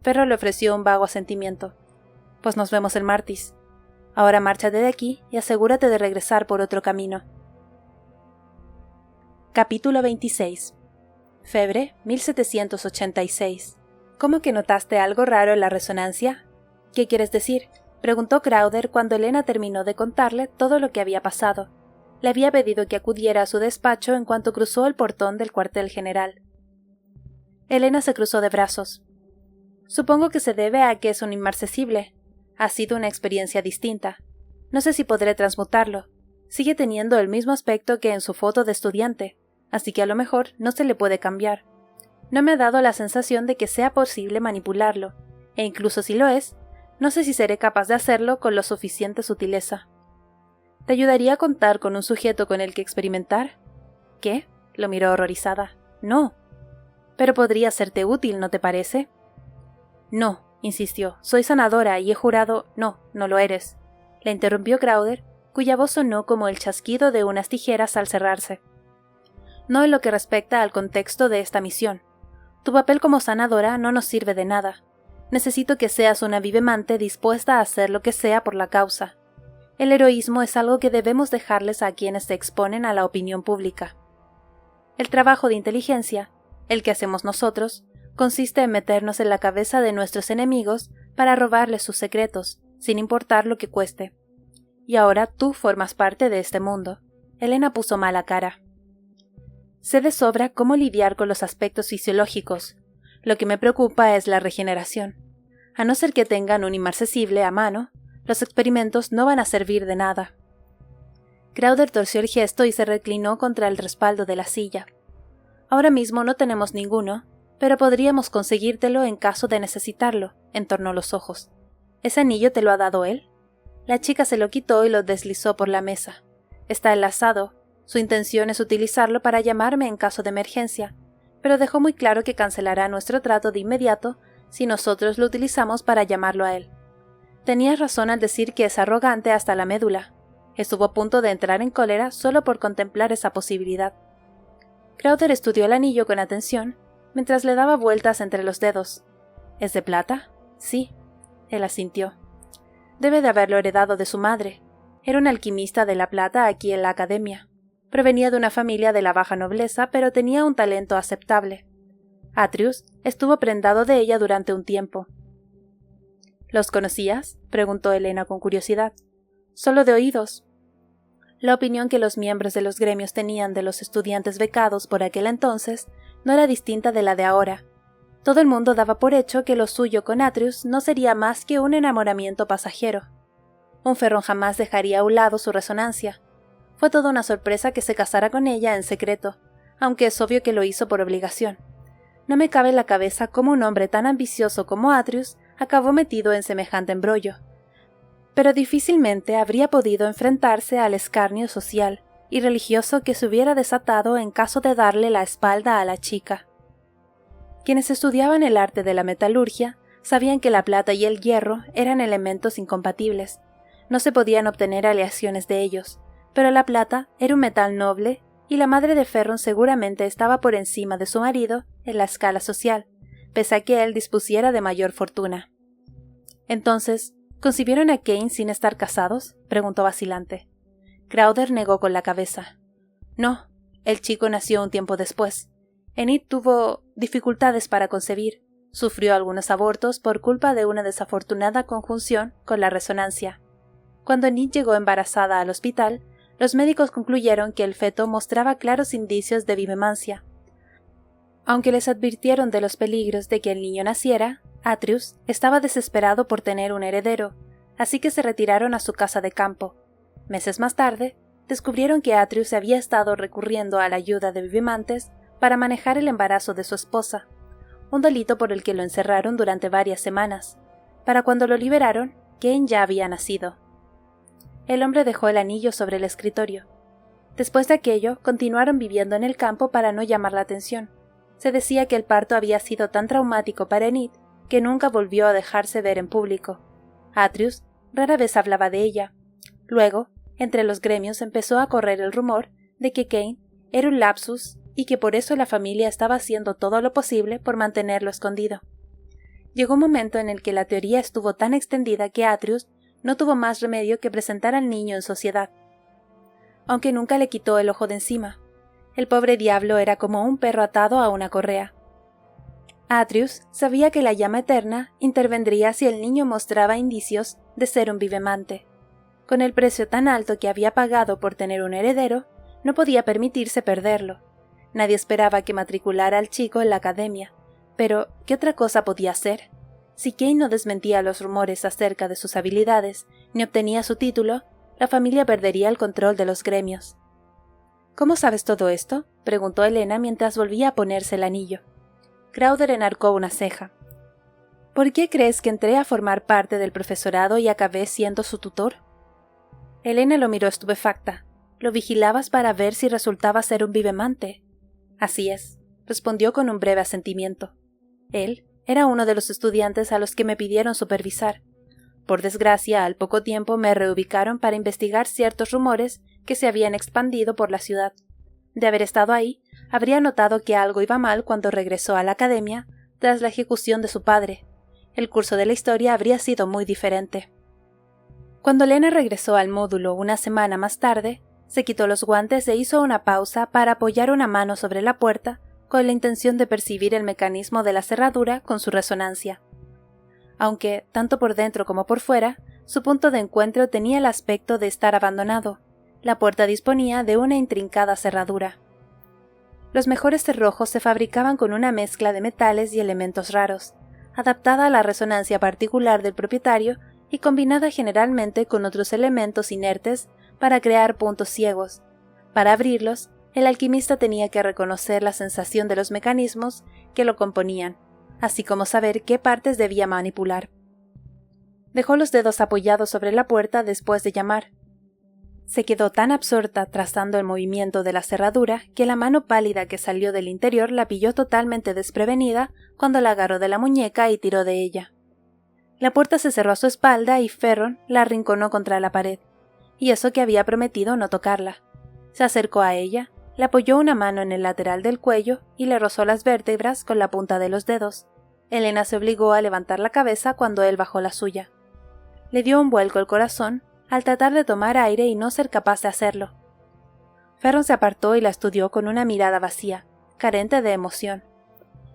Speaker 1: Ferron le ofreció un vago asentimiento. Pues nos vemos el martes. Ahora márchate de aquí y asegúrate de regresar por otro camino. Capítulo 26. Febre 1786. ¿Cómo que notaste algo raro en la resonancia? ¿Qué quieres decir?, preguntó Crowther cuando Elena terminó de contarle todo lo que había pasado. Le había pedido que acudiera a su despacho en cuanto cruzó el portón del cuartel general. Elena se cruzó de brazos. Supongo que se debe a que es un inmarcesible. Ha sido una experiencia distinta. No sé si podré transmutarlo. Sigue teniendo el mismo aspecto que en su foto de estudiante, así que a lo mejor no se le puede cambiar. No me ha dado la sensación de que sea posible manipularlo, e incluso si lo es, no sé si seré capaz de hacerlo con lo suficiente sutileza. ¿Te ayudaría a contar con un sujeto con el que experimentar? ¿Qué? Lo miró horrorizada. No. Pero podría serte útil, ¿no te parece? No, insistió. Soy sanadora y he jurado... No, no lo eres. La interrumpió Crowther, cuya voz sonó como el chasquido de unas tijeras al cerrarse. No en lo que respecta al contexto de esta misión. Tu papel como sanadora no nos sirve de nada. Necesito que seas una vivemante dispuesta a hacer lo que sea por la causa. El heroísmo es algo que debemos dejarles a quienes se exponen a la opinión pública. El trabajo de inteligencia, el que hacemos nosotros, consiste en meternos en la cabeza de nuestros enemigos para robarles sus secretos, sin importar lo que cueste. Y ahora tú formas parte de este mundo. Elena puso mala cara. Sé de sobra cómo lidiar con los aspectos fisiológicos. Lo que me preocupa es la regeneración. A no ser que tengan un inmarcesible a mano, los experimentos no van a servir de nada. Crowther torció el gesto y se reclinó contra el respaldo de la silla. Ahora mismo no tenemos ninguno, pero podríamos conseguírtelo en caso de necesitarlo, entornó los ojos. ¿Ese anillo te lo ha dado él? La chica se lo quitó y lo deslizó por la mesa. Está enlazado. Su intención es utilizarlo para llamarme en caso de emergencia, pero dejó muy claro que cancelará nuestro trato de inmediato si nosotros lo utilizamos para llamarlo a él. Tenías razón al decir que es arrogante hasta la médula. Estuvo a punto de entrar en cólera solo por contemplar esa posibilidad. Crowther estudió el anillo con atención, mientras le daba vueltas entre los dedos. ¿Es de plata? Sí. Él asintió. Debe de haberlo heredado de su madre. Era un alquimista de la plata aquí en la academia. Provenía de una familia de la baja nobleza, pero tenía un talento aceptable. Atrius estuvo prendado de ella durante un tiempo. ¿Los conocías?, preguntó Elena con curiosidad. Solo de oídos. La opinión que los miembros de los gremios tenían de los estudiantes becados por aquel entonces no era distinta de la de ahora. Todo el mundo daba por hecho que lo suyo con Atrius no sería más que un enamoramiento pasajero. Un Ferron jamás dejaría a un lado su resonancia. Fue toda una sorpresa que se casara con ella en secreto, aunque es obvio que lo hizo por obligación. No me cabe en la cabeza cómo un hombre tan ambicioso como Atrius acabó metido en semejante embrollo. Pero difícilmente habría podido enfrentarse al escarnio social y religioso que se hubiera desatado en caso de darle la espalda a la chica. Quienes estudiaban el arte de la metalurgia sabían que la plata y el hierro eran elementos incompatibles. No se podían obtener aleaciones de ellos, pero la plata era un metal noble y la madre de Ferron seguramente estaba por encima de su marido en la escala social, pese a que él dispusiera de mayor fortuna. Entonces, ¿concibieron a Kane sin estar casados?, preguntó vacilante. Crowther negó con la cabeza. No, el chico nació un tiempo después. Enid tuvo dificultades para concebir. Sufrió algunos abortos por culpa de una desafortunada conjunción con la resonancia. Cuando Enid llegó embarazada al hospital, los médicos concluyeron que el feto mostraba claros indicios de vivemancia. Aunque les advirtieron de los peligros de que el niño naciera, Atreus estaba desesperado por tener un heredero, así que se retiraron a su casa de campo. Meses más tarde, descubrieron que Atreus había estado recurriendo a la ayuda de vivimantes para manejar el embarazo de su esposa, un delito por el que lo encerraron durante varias semanas. Para cuando lo liberaron, Kane ya había nacido. El hombre dejó el anillo sobre el escritorio. Después de aquello, continuaron viviendo en el campo para no llamar la atención. Se decía que el parto había sido tan traumático para Enid que nunca volvió a dejarse ver en público. Atreus rara vez hablaba de ella. Luego, entre los gremios empezó a correr el rumor de que Kane era un lapsus y que por eso la familia estaba haciendo todo lo posible por mantenerlo escondido. Llegó un momento en el que la teoría estuvo tan extendida que Atreus no tuvo más remedio que presentar al niño en sociedad. Aunque nunca le quitó el ojo de encima. El pobre diablo era como un perro atado a una correa. Atreus sabía que la llama eterna intervendría si el niño mostraba indicios de ser un vivemante. Con el precio tan alto que había pagado por tener un heredero, no podía permitirse perderlo. Nadie esperaba que matriculara al chico en la academia, pero ¿qué otra cosa podía hacer? Si Kane no desmentía los rumores acerca de sus habilidades ni obtenía su título, la familia perdería el control de los gremios. ¿Cómo sabes todo esto?, preguntó Helena mientras volvía a ponerse el anillo. Crowther enarcó una ceja. ¿Por qué crees que entré a formar parte del profesorado y acabé siendo su tutor? Helena lo miró estupefacta. Lo vigilabas para ver si resultaba ser un vivemante. Así es, respondió con un breve asentimiento. Él era uno de los estudiantes a los que me pidieron supervisar. Por desgracia, al poco tiempo me reubicaron para investigar ciertos rumores que se habían expandido por la ciudad. De haber estado ahí, habría notado que algo iba mal cuando regresó a la academia tras la ejecución de su padre. El curso de la historia habría sido muy diferente. Cuando Lena regresó al módulo una semana más tarde, se quitó los guantes e hizo una pausa para apoyar una mano sobre la puerta con la intención de percibir el mecanismo de la cerradura con su resonancia. Aunque, tanto por dentro como por fuera, su punto de encuentro tenía el aspecto de estar abandonado. La puerta disponía de una intrincada cerradura. Los mejores cerrojos se fabricaban con una mezcla de metales y elementos raros, adaptada a la resonancia particular del propietario y combinada generalmente con otros elementos inertes para crear puntos ciegos. Para abrirlos, el alquimista tenía que reconocer la sensación de los mecanismos que lo componían, así como saber qué partes debía manipular. Dejó los dedos apoyados sobre la puerta después de llamar. Se quedó tan absorta trazando el movimiento de la cerradura que la mano pálida que salió del interior la pilló totalmente desprevenida cuando la agarró de la muñeca y tiró de ella. La puerta se cerró a su espalda y Ferron la arrinconó contra la pared, y eso que había prometido no tocarla. Se acercó a ella, le apoyó una mano en el lateral del cuello y le rozó las vértebras con la punta de los dedos. Helena se obligó a levantar la cabeza cuando él bajó la suya. Le dio un vuelco el corazón al tratar de tomar aire y no ser capaz de hacerlo. Ferron se apartó y la estudió con una mirada vacía, carente de emoción.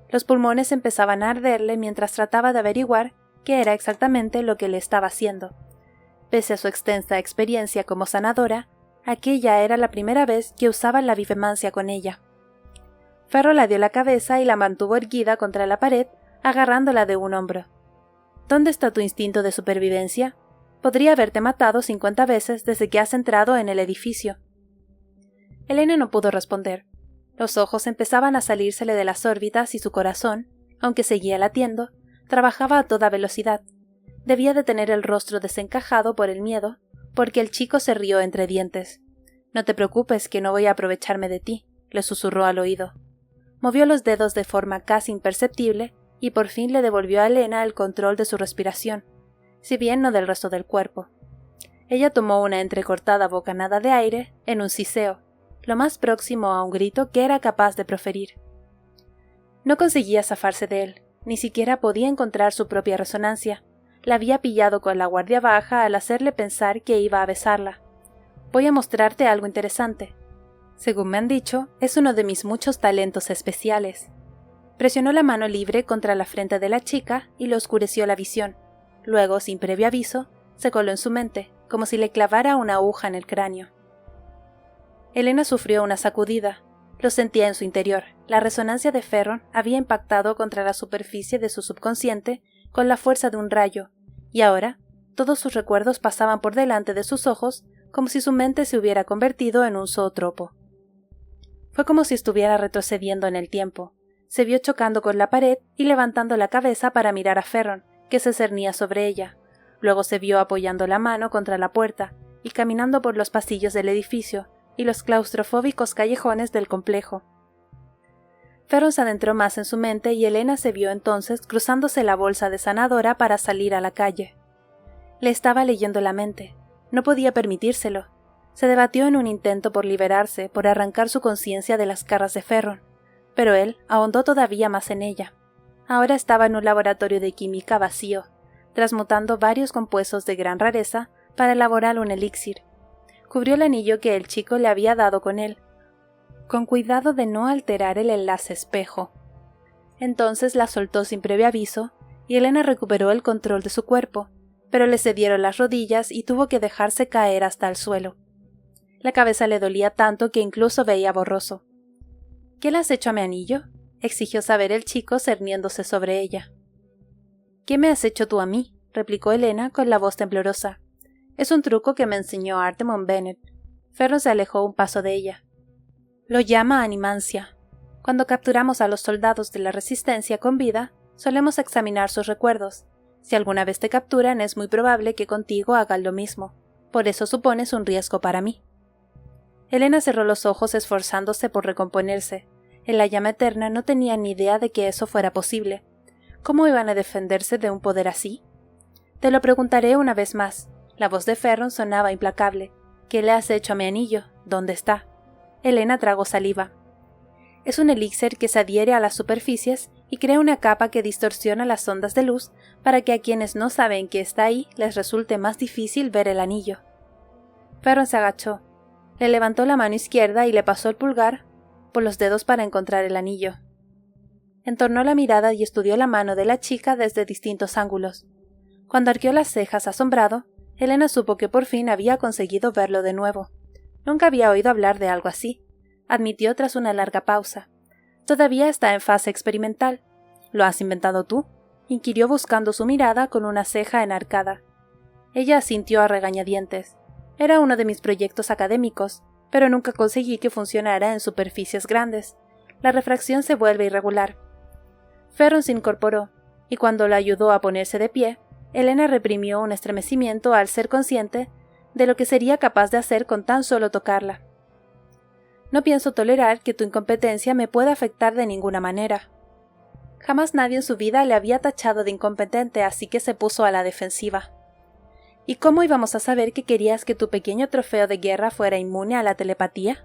Speaker 1: Los pulmones empezaban a arderle mientras trataba de averiguar qué era exactamente lo que le estaba haciendo. Pese a su extensa experiencia como sanadora, aquella era la primera vez que usaba la vivemancia con ella. Ferron la dio la cabeza y la mantuvo erguida contra la pared, agarrándola de un hombro. ¿Dónde está tu instinto de supervivencia? Podría haberte matado 50 veces desde que has entrado en el edificio. Helena no pudo responder. Los ojos empezaban a salírsele de las órbitas y su corazón, aunque seguía latiendo, trabajaba a toda velocidad. Debía de tener el rostro desencajado por el miedo, porque el chico se rió entre dientes. «No te preocupes, que no voy a aprovecharme de ti», le susurró al oído. Movió los dedos de forma casi imperceptible y por fin le devolvió a Helena el control de su respiración, si bien no del resto del cuerpo. Ella tomó una entrecortada bocanada de aire en un siseo, lo más próximo a un grito que era capaz de proferir. No conseguía zafarse de él, ni siquiera podía encontrar su propia resonancia. La había pillado con la guardia baja al hacerle pensar que iba a besarla. «Voy a mostrarte algo interesante. Según me han dicho, es uno de mis muchos talentos especiales». Presionó la mano libre contra la frente de la chica y le oscureció la visión. Luego, sin previo aviso, se coló en su mente. como si le clavara una aguja en el cráneo. Elena sufrió una sacudida. Lo sentía en su interior. La resonancia de Ferron había impactado contra la superficie de su subconsciente con la fuerza de un rayo, y ahora todos sus recuerdos pasaban por delante de sus ojos como si su mente se hubiera convertido en un zootropo. Fue como si estuviera retrocediendo en el tiempo. Se vio chocando con la pared y levantando la cabeza para mirar a Ferron, que se cernía sobre ella. Luego se vio apoyando la mano contra la puerta y caminando por los pasillos del edificio y los claustrofóbicos callejones del complejo. Ferron se adentró más en su mente y Elena se vio entonces cruzándose la bolsa de sanadora para salir a la calle. Le estaba leyendo la mente. No podía permitírselo. Se debatió en un intento por liberarse, por arrancar su conciencia de las garras de Ferron, pero él ahondó todavía más en ella. Ahora estaba en un laboratorio de química vacío, transmutando varios compuestos de gran rareza para elaborar un elixir. Cubrió el anillo que el chico le había dado con él, con cuidado de no alterar el enlace espejo. Entonces la soltó sin previo aviso, y Elena recuperó el control de su cuerpo, pero le cedieron las rodillas y tuvo que dejarse caer hasta el suelo. La cabeza le dolía tanto que incluso veía borroso. ¿Qué le has hecho a mi anillo?, exigió saber el chico cerniéndose sobre ella. ¿Qué me has hecho tú a mí?, replicó Elena con la voz temblorosa. Es un truco que me enseñó Artemon Bennett. Ferron se alejó un paso de ella. Lo llama animancia. Cuando capturamos a los soldados de la Resistencia con vida, solemos examinar sus recuerdos. Si alguna vez te capturan, es muy probable que contigo hagan lo mismo. Por eso supones un riesgo para mí. Elena cerró los ojos esforzándose por recomponerse. En la llama eterna no tenía ni idea de que eso fuera posible. ¿Cómo iban a defenderse de un poder así? Te lo preguntaré una vez más. La voz de Ferron sonaba implacable. ¿Qué le has hecho a mi anillo? ¿Dónde está? Elena tragó saliva. Es un elixir que se adhiere a las superficies y crea una capa que distorsiona las ondas de luz para que a quienes no saben que está ahí les resulte más difícil ver el anillo. Ferron se agachó. Le levantó la mano izquierda y le pasó el pulgar por los dedos para encontrar el anillo. Entornó la mirada y estudió la mano de la chica desde distintos ángulos. Cuando arqueó las cejas asombrado, Elena supo que por fin había conseguido verlo de nuevo. Nunca había oído hablar de algo así, admitió tras una larga pausa. Todavía está en fase experimental. ¿Lo has inventado tú?, inquirió buscando su mirada con una ceja enarcada. Ella asintió a regañadientes. Era uno de mis proyectos académicos, pero nunca conseguí que funcionara en superficies grandes. La refracción se vuelve irregular. Ferron se incorporó, y cuando la ayudó a ponerse de pie, Elena reprimió un estremecimiento al ser consciente de lo que sería capaz de hacer con tan solo tocarla. No pienso tolerar que tu incompetencia me pueda afectar de ninguna manera. Jamás nadie en su vida le había tachado de incompetente, así que se puso a la defensiva. ¿Y cómo íbamos a saber que querías que tu pequeño trofeo de guerra fuera inmune a la telepatía?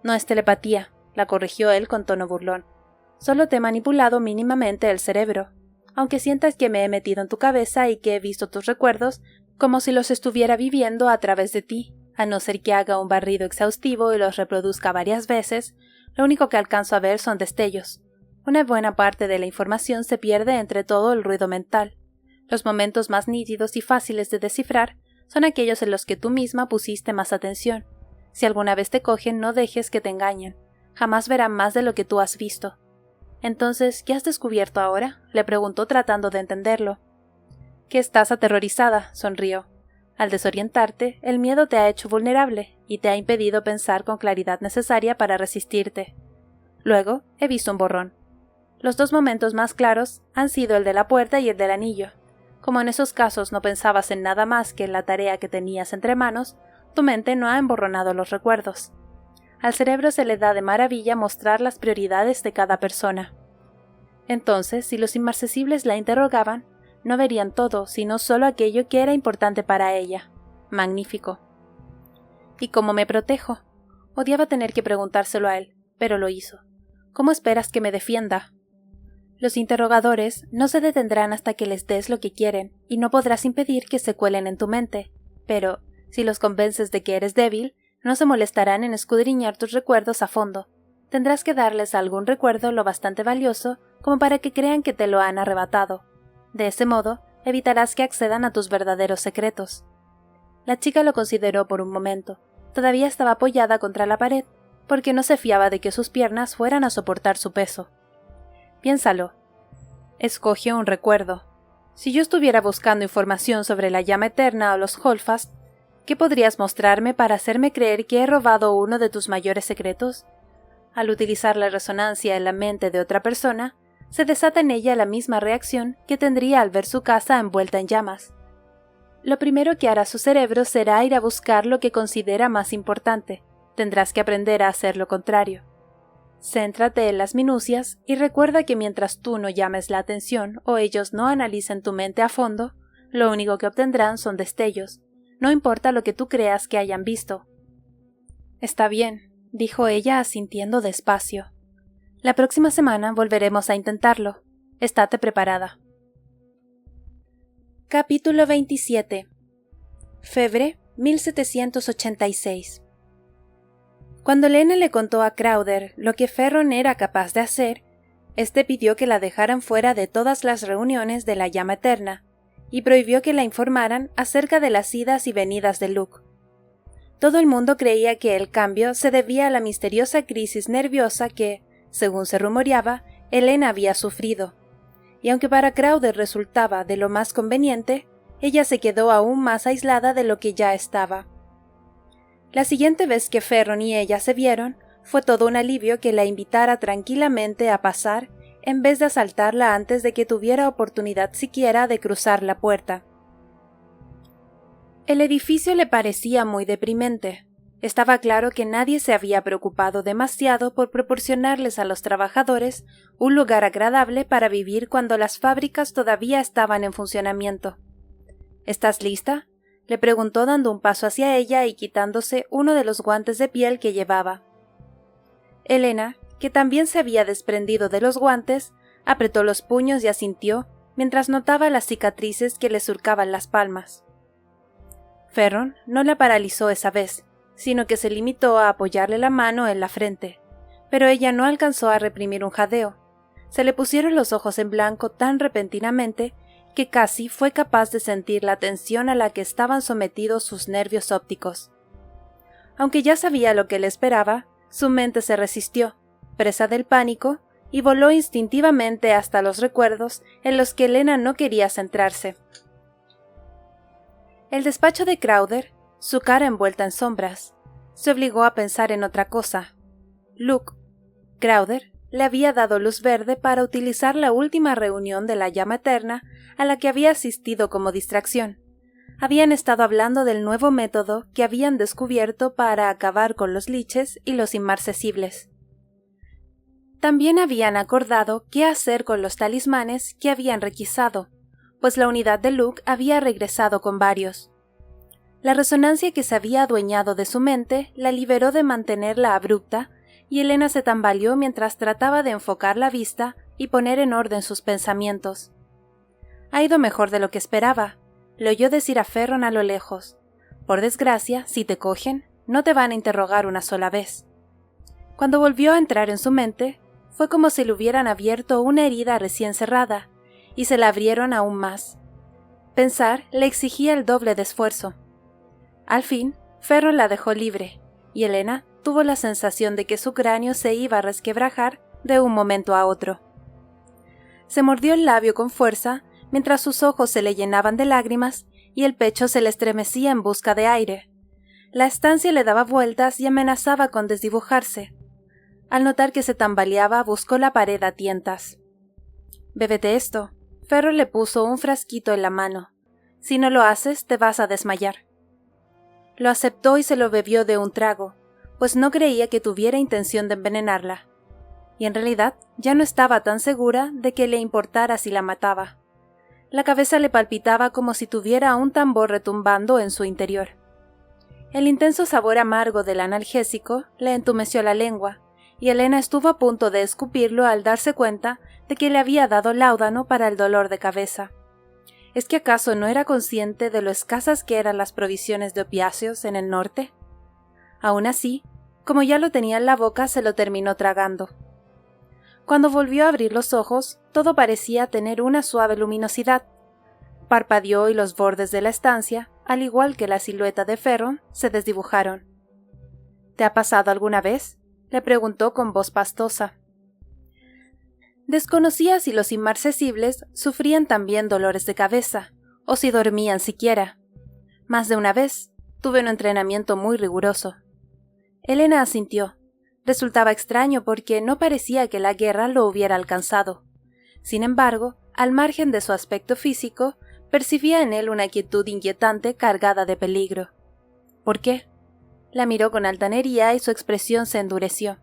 Speaker 1: No es telepatía, la corrigió él con tono burlón. Solo te he manipulado mínimamente el cerebro. Aunque sientas que me he metido en tu cabeza y que he visto tus recuerdos como si los estuviera viviendo a través de ti, a no ser que haga un barrido exhaustivo y los reproduzca varias veces, lo único que alcanzo a ver son destellos. Una buena parte de la información se pierde entre todo el ruido mental. Los momentos más nítidos y fáciles de descifrar son aquellos en los que tú misma pusiste más atención. Si alguna vez te cogen, no dejes que te engañen. Jamás verán más de lo que tú has visto. Entonces, ¿qué has descubierto ahora?, le preguntó tratando de entenderlo. Que estás aterrorizada, sonrió. Al desorientarte, el miedo te ha hecho vulnerable y te ha impedido pensar con claridad necesaria para resistirte. Luego, he visto un borrón. Los dos momentos más claros han sido el de la puerta y el del anillo. Como en esos casos no pensabas en nada más que en la tarea que tenías entre manos, tu mente no ha emborronado los recuerdos. Al cerebro se le da de maravilla mostrar las prioridades de cada persona. Entonces, si los inmarcesibles la interrogaban, no verían todo, sino solo aquello que era importante para ella. Magnífico. ¿Y cómo me protejo? Odiaba tener que preguntárselo a él, pero lo hizo. ¿Cómo esperas que me defienda? Los interrogadores no se detendrán hasta que les des lo que quieren, y no podrás impedir que se cuelen en tu mente, pero, si los convences de que eres débil, no se molestarán en escudriñar tus recuerdos a fondo. Tendrás que darles a algún recuerdo lo bastante valioso como para que crean que te lo han arrebatado. De ese modo, evitarás que accedan a tus verdaderos secretos. La chica lo consideró por un momento. Todavía estaba apoyada contra la pared, porque no se fiaba de que sus piernas fueran a soportar su peso. Piénsalo. Escoge un recuerdo. Si yo estuviera buscando información sobre la llama eterna o los Holdfast, ¿qué podrías mostrarme para hacerme creer que he robado uno de tus mayores secretos? Al utilizar la resonancia en la mente de otra persona, se desata en ella la misma reacción que tendría al ver su casa envuelta en llamas. Lo primero que hará su cerebro será ir a buscar lo que considera más importante. Tendrás que aprender a hacer lo contrario. Céntrate en las minucias y recuerda que mientras tú no llames la atención o ellos no analicen tu mente a fondo, lo único que obtendrán son destellos, no importa lo que tú creas que hayan visto. Está bien, dijo ella asintiendo despacio. La próxima semana volveremos a intentarlo. Estate preparada. Capítulo 27. Febre 1786. Cuando Lena le contó a Crowther lo que Ferron era capaz de hacer, este pidió que la dejaran fuera de todas las reuniones de la llama eterna y prohibió que la informaran acerca de las idas y venidas de Luke. Todo el mundo creía que el cambio se debía a la misteriosa crisis nerviosa que, según se rumoreaba, Helena había sufrido, y aunque para Crowther resultaba de lo más conveniente, ella se quedó aún más aislada de lo que ya estaba. La siguiente vez que Ferron y ella se vieron, fue todo un alivio que la invitara tranquilamente a pasar en vez de asaltarla antes de que tuviera oportunidad siquiera de cruzar la puerta. El edificio le parecía muy deprimente. Estaba claro que nadie se había preocupado demasiado por proporcionarles a los trabajadores un lugar agradable para vivir cuando las fábricas todavía estaban en funcionamiento. ¿Estás lista?, le preguntó dando un paso hacia ella y quitándose uno de los guantes de piel que llevaba. Helena, que también se había desprendido de los guantes, apretó los puños y asintió mientras notaba las cicatrices que le surcaban las palmas. Ferron no la paralizó esa vez, sino que se limitó a apoyarle la mano en la frente, pero ella no alcanzó a reprimir un jadeo. Se le pusieron los ojos en blanco tan repentinamente que casi fue capaz de sentir la tensión a la que estaban sometidos sus nervios ópticos. Aunque ya sabía lo que le esperaba, su mente se resistió, presa del pánico, y voló instintivamente hasta los recuerdos en los que Helena no quería centrarse. El despacho de Crowther, su cara envuelta en sombras, se obligó a pensar en otra cosa. Luke, Crowther, le había dado luz verde para utilizar la última reunión de la llama eterna a la que había asistido como distracción. Habían estado hablando del nuevo método que habían descubierto para acabar con los liches y los inmarcesibles. También habían acordado qué hacer con los talismanes que habían requisado, pues la unidad de Luke había regresado con varios. La resonancia que se había adueñado de su mente la liberó de mantenerla abrupta, y Helena se tambaleó mientras trataba de enfocar la vista y poner en orden sus pensamientos. Ha ido mejor de lo que esperaba, le oyó decir a Ferron a lo lejos. Por desgracia, si te cogen, no te van a interrogar una sola vez. Cuando volvió a entrar en su mente, fue como si le hubieran abierto una herida recién cerrada, y se la abrieron aún más. Pensar le exigía el doble de esfuerzo. Al fin, Ferron la dejó libre, y Helena tuvo la sensación de que su cráneo se iba a resquebrajar de un momento a otro. Se mordió el labio con fuerza, mientras sus ojos se le llenaban de lágrimas y el pecho se le estremecía en busca de aire. La estancia le daba vueltas y amenazaba con desdibujarse. Al notar que se tambaleaba, buscó la pared a tientas. «Bébete esto». Ferron le puso un frasquito en la mano. «Si no lo haces, te vas a desmayar». Lo aceptó y se lo bebió de un trago, pues no creía que tuviera intención de envenenarla. Y en realidad ya no estaba tan segura de que le importara si la mataba. La cabeza le palpitaba como si tuviera un tambor retumbando en su interior. El intenso sabor amargo del analgésico le entumeció la lengua, y Helena estuvo a punto de escupirlo al darse cuenta de que le había dado láudano para el dolor de cabeza. ¿Es que acaso no era consciente de lo escasas que eran las provisiones de opiáceos en el norte? Aún así, como ya lo tenía en la boca, se lo terminó tragando. Cuando volvió a abrir los ojos, todo parecía tener una suave luminosidad. Parpadeó y los bordes de la estancia, al igual que la silueta de Ferron, se desdibujaron. ¿Te ha pasado alguna vez?, le preguntó con voz pastosa. Desconocía si los inmarcesibles sufrían también dolores de cabeza, o si dormían siquiera. Más de una vez tuve un entrenamiento muy riguroso. Elena asintió. Resultaba extraño porque no parecía que la guerra lo hubiera alcanzado. Sin embargo, al margen de su aspecto físico, percibía en él una quietud inquietante cargada de peligro. ¿Por qué? La miró con altanería y su expresión se endureció.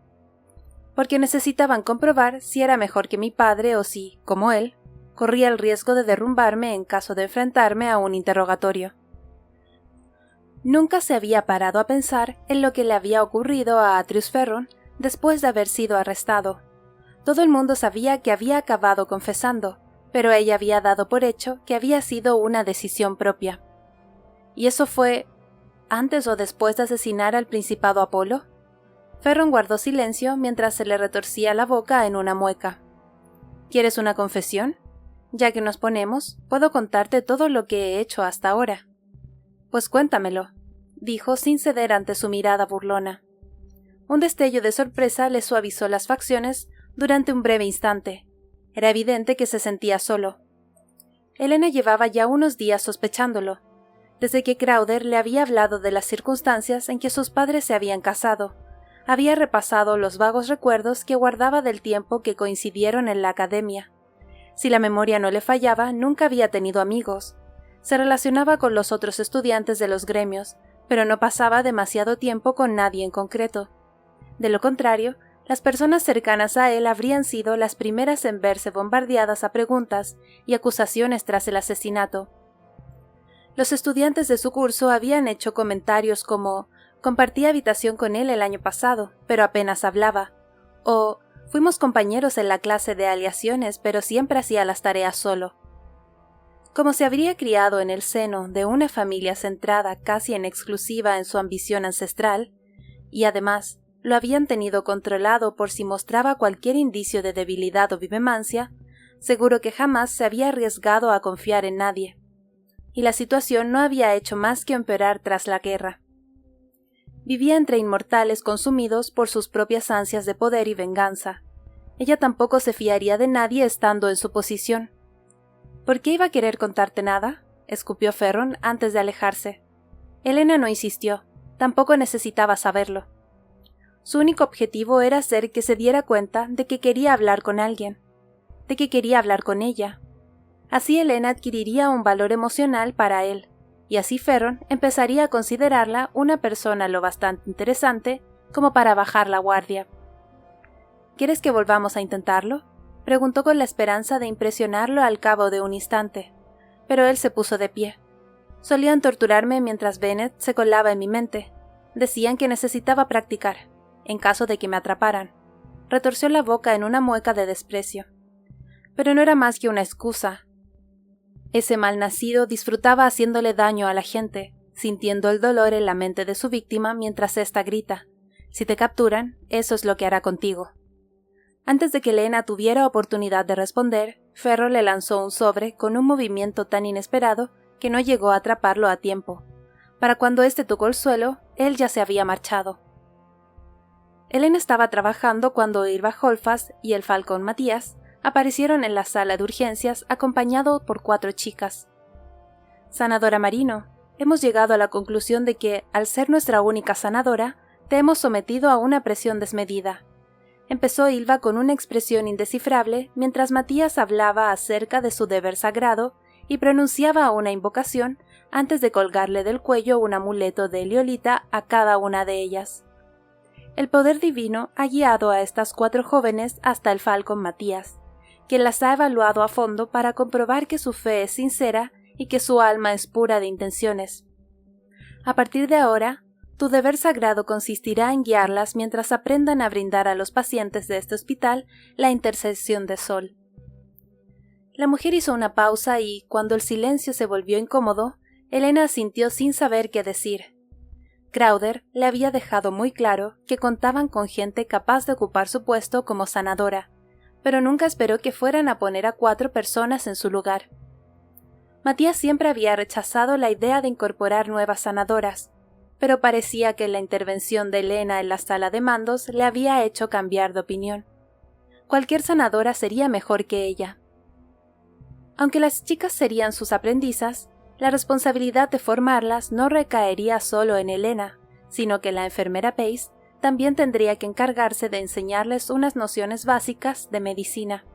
Speaker 1: Porque necesitaban comprobar si era mejor que mi padre o si, como él, corría el riesgo de derrumbarme en caso de enfrentarme a un interrogatorio. Nunca se había parado a pensar en lo que le había ocurrido a Atrius Ferron después de haber sido arrestado. Todo el mundo sabía que había acabado confesando, pero ella había dado por hecho que había sido una decisión propia. ¿Y eso fue antes o después de asesinar al Principado Apolo? Ferron guardó silencio mientras se le retorcía la boca en una mueca. ¿Quieres una confesión? Ya que nos ponemos, puedo contarte todo lo que he hecho hasta ahora. Pues cuéntamelo, dijo sin ceder ante su mirada burlona. Un destello de sorpresa le suavizó las facciones durante un breve instante. Era evidente que se sentía solo. Elena llevaba ya unos días sospechándolo, desde que Crowther le había hablado de las circunstancias en que sus padres se habían casado. Había repasado los vagos recuerdos que guardaba del tiempo que coincidieron en la academia. Si la memoria no le fallaba, nunca había tenido amigos. Se relacionaba con los otros estudiantes de los gremios, pero no pasaba demasiado tiempo con nadie en concreto. De lo contrario, las personas cercanas a él habrían sido las primeras en verse bombardeadas a preguntas y acusaciones tras el asesinato. Los estudiantes de su curso habían hecho comentarios como «compartí habitación con él el año pasado, pero apenas hablaba», o «fuimos compañeros en la clase de aleaciones, pero siempre hacía las tareas solo». Como se habría criado en el seno de una familia centrada casi en exclusiva en su ambición ancestral, y además lo habían tenido controlado por si mostraba cualquier indicio de debilidad o vivemancia, seguro que jamás se había arriesgado a confiar en nadie. Y la situación no había hecho más que empeorar tras la guerra. Vivía entre inmortales consumidos por sus propias ansias de poder y venganza. Ella tampoco se fiaría de nadie estando en su posición. ¿Por qué iba a querer contarte nada?, escupió Ferron antes de alejarse. Elena no insistió, tampoco necesitaba saberlo. Su único objetivo era hacer que se diera cuenta de que quería hablar con alguien, de que quería hablar con ella. Así Elena adquiriría un valor emocional para él, y así Ferron empezaría a considerarla una persona lo bastante interesante como para bajar la guardia. ¿Quieres que volvamos a intentarlo?, preguntó con la esperanza de impresionarlo al cabo de un instante, pero él se puso de pie. Solían torturarme mientras Bennett se colaba en mi mente. Decían que necesitaba practicar, en caso de que me atraparan. Retorció la boca en una mueca de desprecio. Pero no era más que una excusa. Ese malnacido disfrutaba haciéndole daño a la gente, sintiendo el dolor en la mente de su víctima mientras ésta grita: «Si te capturan, eso es lo que hará contigo». Antes de que Elena tuviera oportunidad de responder, Ferro le lanzó un sobre con un movimiento tan inesperado que no llegó a atraparlo a tiempo. Para cuando éste tocó el suelo, él ya se había marchado. Elena estaba trabajando cuando Irva Holfast y el Falcón Matías aparecieron en la sala de urgencias acompañados por 4 chicas. «Sanadora Marino, hemos llegado a la conclusión de que, al ser nuestra única sanadora, te hemos sometido a una presión desmedida», empezó Ylva con una expresión indescifrable mientras Matías hablaba acerca de su deber sagrado y pronunciaba una invocación antes de colgarle del cuello un amuleto de Heliolita a cada una de ellas. El poder divino ha guiado a estas 4 jóvenes hasta el Falcón Matías, quien las ha evaluado a fondo para comprobar que su fe es sincera y que su alma es pura de intenciones. A partir de ahora, tu deber sagrado consistirá en guiarlas mientras aprendan a brindar a los pacientes de este hospital la intercesión de Sol. La mujer hizo una pausa y, cuando el silencio se volvió incómodo, Elena asintió sin saber qué decir. Crowther le había dejado muy claro que contaban con gente capaz de ocupar su puesto como sanadora, pero nunca esperó que fueran a poner a 4 personas en su lugar. Matías siempre había rechazado la idea de incorporar nuevas sanadoras, pero parecía que la intervención de Elena en la sala de mandos le había hecho cambiar de opinión. Cualquier sanadora sería mejor que ella. Aunque las chicas serían sus aprendizas, la responsabilidad de formarlas no recaería solo en Elena, sino que la enfermera Pace también tendría que encargarse de enseñarles unas nociones básicas de medicina.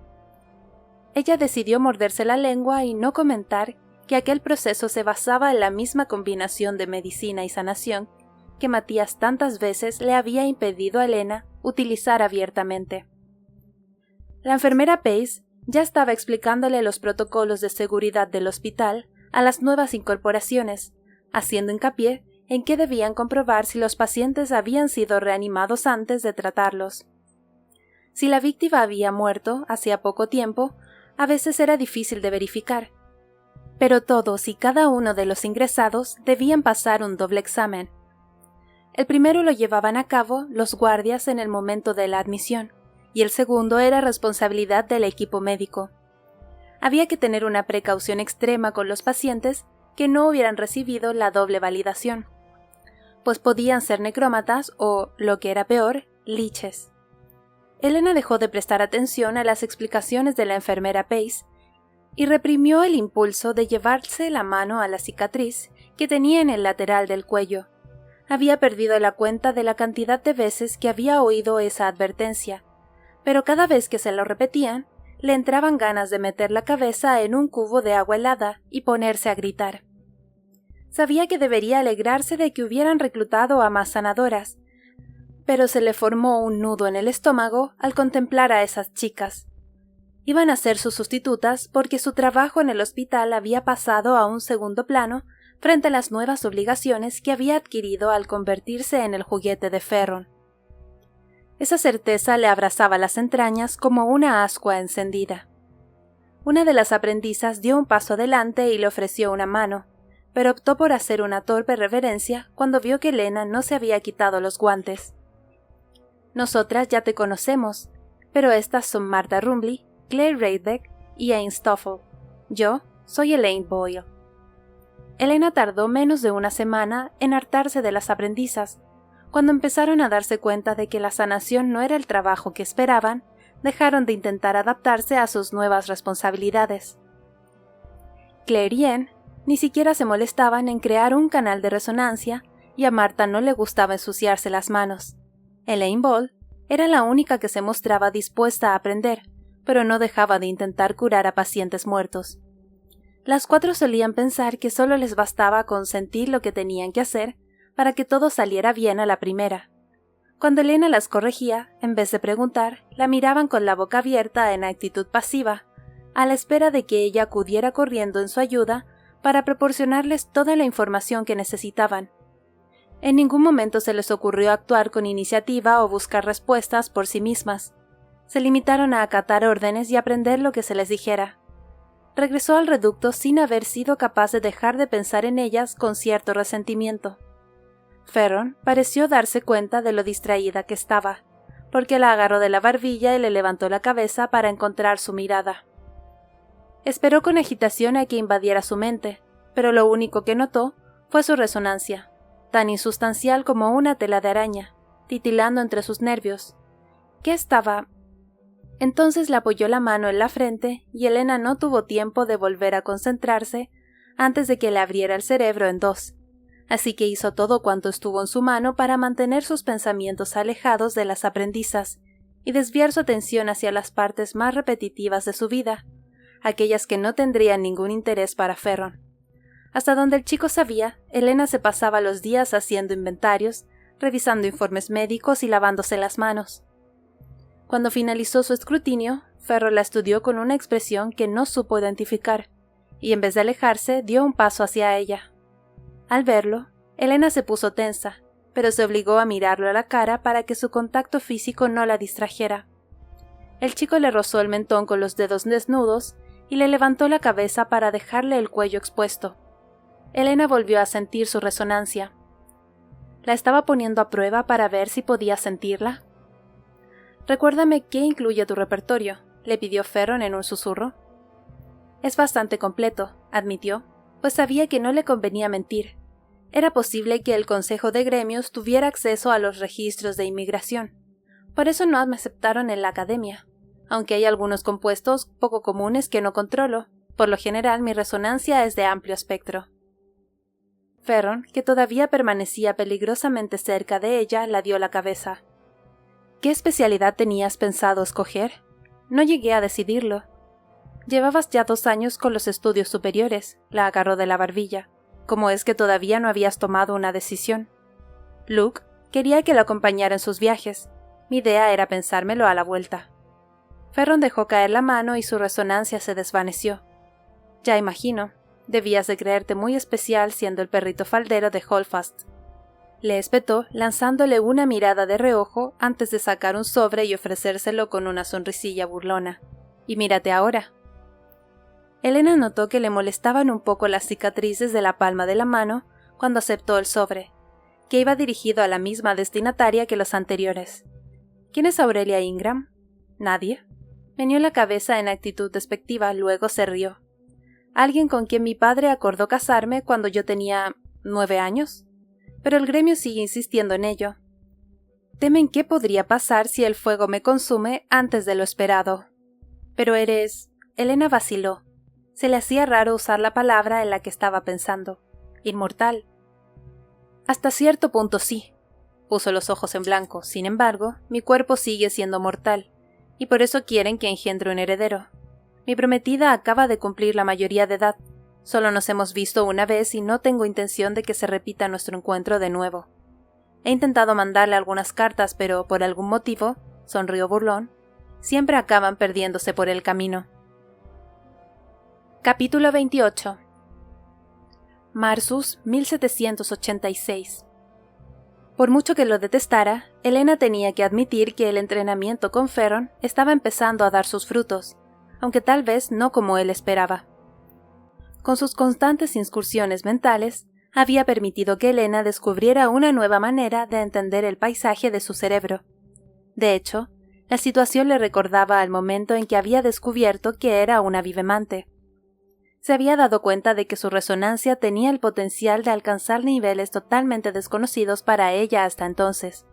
Speaker 1: Ella decidió morderse la lengua y no comentar que aquel proceso se basaba en la misma combinación de medicina y sanación que Matías tantas veces le había impedido a Elena utilizar abiertamente. La enfermera Pace ya estaba explicándole los protocolos de seguridad del hospital a las nuevas incorporaciones, haciendo hincapié en que debían comprobar si los pacientes habían sido reanimados antes de tratarlos. Si la víctima había muerto hacía poco tiempo, a veces era difícil de verificar, pero todos y cada uno de los ingresados debían pasar un doble examen. El primero lo llevaban a cabo los guardias en el momento de la admisión, y el segundo era responsabilidad del equipo médico. Había que tener una precaución extrema con los pacientes que no hubieran recibido la doble validación, pues podían ser necrómatas o, lo que era peor, liches. Elena dejó de prestar atención a las explicaciones de la enfermera Pace y reprimió el impulso de llevarse la mano a la cicatriz que tenía en el lateral del cuello. Había perdido la cuenta de la cantidad de veces que había oído esa advertencia, pero cada vez que se lo repetían, le entraban ganas de meter la cabeza en un cubo de agua helada y ponerse a gritar. Sabía que debería alegrarse de que hubieran reclutado a más sanadoras, pero se le formó un nudo en el estómago al contemplar a esas chicas. Iban a ser sus sustitutas porque su trabajo en el hospital había pasado a un segundo plano frente a las nuevas obligaciones que había adquirido al convertirse en el juguete de Ferron. Esa certeza le abrasaba las entrañas como una ascua encendida. Una de las aprendizas dio un paso adelante y le ofreció una mano, pero optó por hacer una torpe reverencia cuando vio que Elena no se había quitado los guantes. Nosotras ya te conocemos, pero estas son Martha Rumley, Claire Reidbeck y Anne Stoffel. Yo soy Elaine Boyle. Elena tardó menos de una semana en hartarse de las aprendizas. Cuando empezaron a darse cuenta de que la sanación no era el trabajo que esperaban, dejaron de intentar adaptarse a sus nuevas responsabilidades. Claire y Anne ni siquiera se molestaban en crear un canal de resonancia y a Martha no le gustaba ensuciarse las manos. Elaine Boyle era la única que se mostraba dispuesta a aprender, pero no dejaba de intentar curar a pacientes muertos. Las cuatro solían pensar que solo les bastaba con sentir lo que tenían que hacer para que todo saliera bien a la primera. Cuando Elena las corregía, en vez de preguntar, la miraban con la boca abierta en actitud pasiva, a la espera de que ella acudiera corriendo en su ayuda para proporcionarles toda la información que necesitaban. En ningún momento se les ocurrió actuar con iniciativa o buscar respuestas por sí mismas. Se limitaron a acatar órdenes y aprender lo que se les dijera. Regresó al reducto sin haber sido capaz de dejar de pensar en ellas con cierto resentimiento. Ferron pareció darse cuenta de lo distraída que estaba, porque la agarró de la barbilla y le levantó la cabeza para encontrar su mirada. Esperó con agitación a que invadiera su mente, pero lo único que notó fue su resonancia, tan insustancial como una tela de araña, titilando entre sus nervios. ¿Qué estaba? Entonces le apoyó la mano en la frente y Elena no tuvo tiempo de volver a concentrarse antes de que le abriera el cerebro en dos, así que hizo todo cuanto estuvo en su mano para mantener sus pensamientos alejados de las aprendizas y desviar su atención hacia las partes más repetitivas de su vida, aquellas que no tendrían ningún interés para Ferron. Hasta donde el chico sabía, Elena se pasaba los días haciendo inventarios, revisando informes médicos y lavándose las manos. Cuando finalizó su escrutinio, Ferron la estudió con una expresión que no supo identificar, y en vez de alejarse, dio un paso hacia ella. Al verlo, Elena se puso tensa, pero se obligó a mirarlo a la cara para que su contacto físico no la distrajera. El chico le rozó el mentón con los dedos desnudos y le levantó la cabeza para dejarle el cuello expuesto. Elena volvió a sentir su resonancia. ¿La estaba poniendo a prueba para ver si podía sentirla? «Recuérdame qué incluye tu repertorio», le pidió Ferron en un susurro. «Es bastante completo», admitió, pues sabía que no le convenía mentir. Era posible que el Consejo de Gremios tuviera acceso a los registros de inmigración. Por eso no me aceptaron en la academia, aunque hay algunos compuestos poco comunes que no controlo. Por lo general, mi resonancia es de amplio espectro. Ferron, que todavía permanecía peligrosamente cerca de ella, la dio la cabeza. ¿Qué especialidad tenías pensado escoger? No llegué a decidirlo. Llevabas ya 2 años con los estudios superiores, la agarró de la barbilla. ¿Cómo es que todavía no habías tomado una decisión? Luke quería que lo acompañara en sus viajes. Mi idea era pensármelo a la vuelta. Ferron dejó caer la mano y su resonancia se desvaneció. Ya imagino, debías de creerte muy especial siendo el perrito faldero de Holdfast. Le espetó, lanzándole una mirada de reojo antes de sacar un sobre y ofrecérselo con una sonrisilla burlona. Y mírate ahora. Elena notó que le molestaban un poco las cicatrices de la palma de la mano cuando aceptó el sobre, que iba dirigido a la misma destinataria que los anteriores. ¿Quién es Aurelia Ingram? ¿Nadie? Meneó la cabeza en actitud despectiva, luego se rió. ¿Alguien con quien mi padre acordó casarme cuando yo tenía 9 años? Pero el gremio sigue insistiendo en ello. Temen qué podría pasar si el fuego me consume antes de lo esperado. Pero eres... Elena vaciló. Se le hacía raro usar la palabra en la que estaba pensando. Inmortal. Hasta cierto punto sí. Puso los ojos en blanco. Sin embargo, mi cuerpo sigue siendo mortal, y por eso quieren que engendre un heredero. Mi prometida acaba de cumplir la mayoría de edad. Solo nos hemos visto una vez y no tengo intención de que se repita nuestro encuentro de nuevo. He intentado mandarle algunas cartas, pero por algún motivo, sonrió burlón, siempre acaban perdiéndose por el camino. Capítulo 28. Marsus 1786. Por mucho que lo detestara, Elena tenía que admitir que el entrenamiento con Ferron estaba empezando a dar sus frutos, aunque tal vez no como él esperaba. Con sus constantes incursiones mentales, había permitido que Elena descubriera una nueva manera de entender el paisaje de su cerebro. De hecho, la situación le recordaba al momento en que había descubierto que era una vivemante. Se había dado cuenta de que su resonancia tenía el potencial de alcanzar niveles totalmente desconocidos para ella hasta entonces.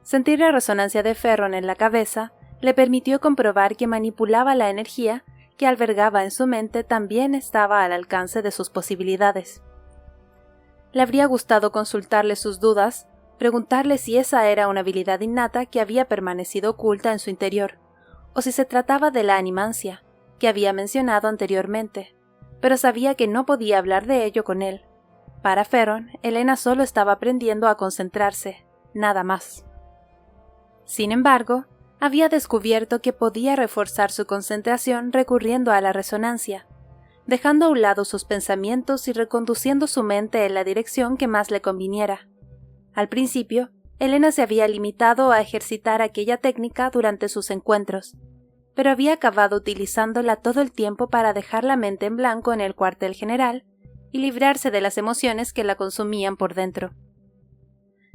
Speaker 1: Sentir la resonancia de Ferron en la cabeza le permitió comprobar que manipulaba la energía que albergaba en su mente también estaba al alcance de sus posibilidades. Le habría gustado consultarle sus dudas, preguntarle si esa era una habilidad innata que había permanecido oculta en su interior, o si se trataba de la animancia, que había mencionado anteriormente, pero sabía que no podía hablar de ello con él. Para Ferron, Elena solo estaba aprendiendo a concentrarse, nada más. Sin embargo, había descubierto que podía reforzar su concentración recurriendo a la resonancia, dejando a un lado sus pensamientos y reconduciendo su mente en la dirección que más le conviniera. Al principio, Elena se había limitado a ejercitar aquella técnica durante sus encuentros, pero había acabado utilizándola todo el tiempo para dejar la mente en blanco en el cuartel general y librarse de las emociones que la consumían por dentro.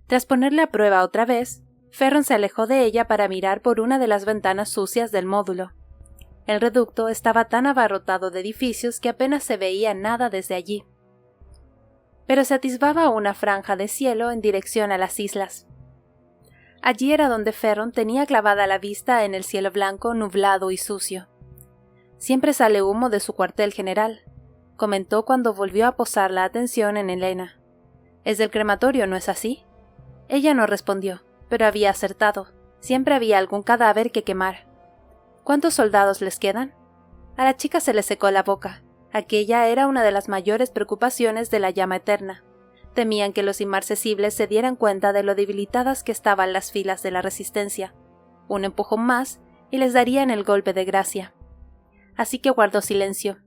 Speaker 1: Tras ponerla a prueba otra vez, Ferron se alejó de ella para mirar por una de las ventanas sucias del módulo. El reducto estaba tan abarrotado de edificios que apenas se veía nada desde allí. Pero se atisbaba una franja de cielo en dirección a las islas. Allí era donde Ferron tenía clavada la vista en el cielo blanco, nublado y sucio. Siempre sale humo de su cuartel general, comentó cuando volvió a posar la atención en Elena. Es del crematorio, ¿no es así? Ella no respondió, pero había acertado. Siempre había algún cadáver que quemar. ¿Cuántos soldados les quedan? A la chica se le secó la boca. Aquella era una de las mayores preocupaciones de la llama eterna. Temían que los inmarcesibles se dieran cuenta de lo debilitadas que estaban las filas de la resistencia. Un empujón más y les darían el golpe de gracia. Así que guardó silencio.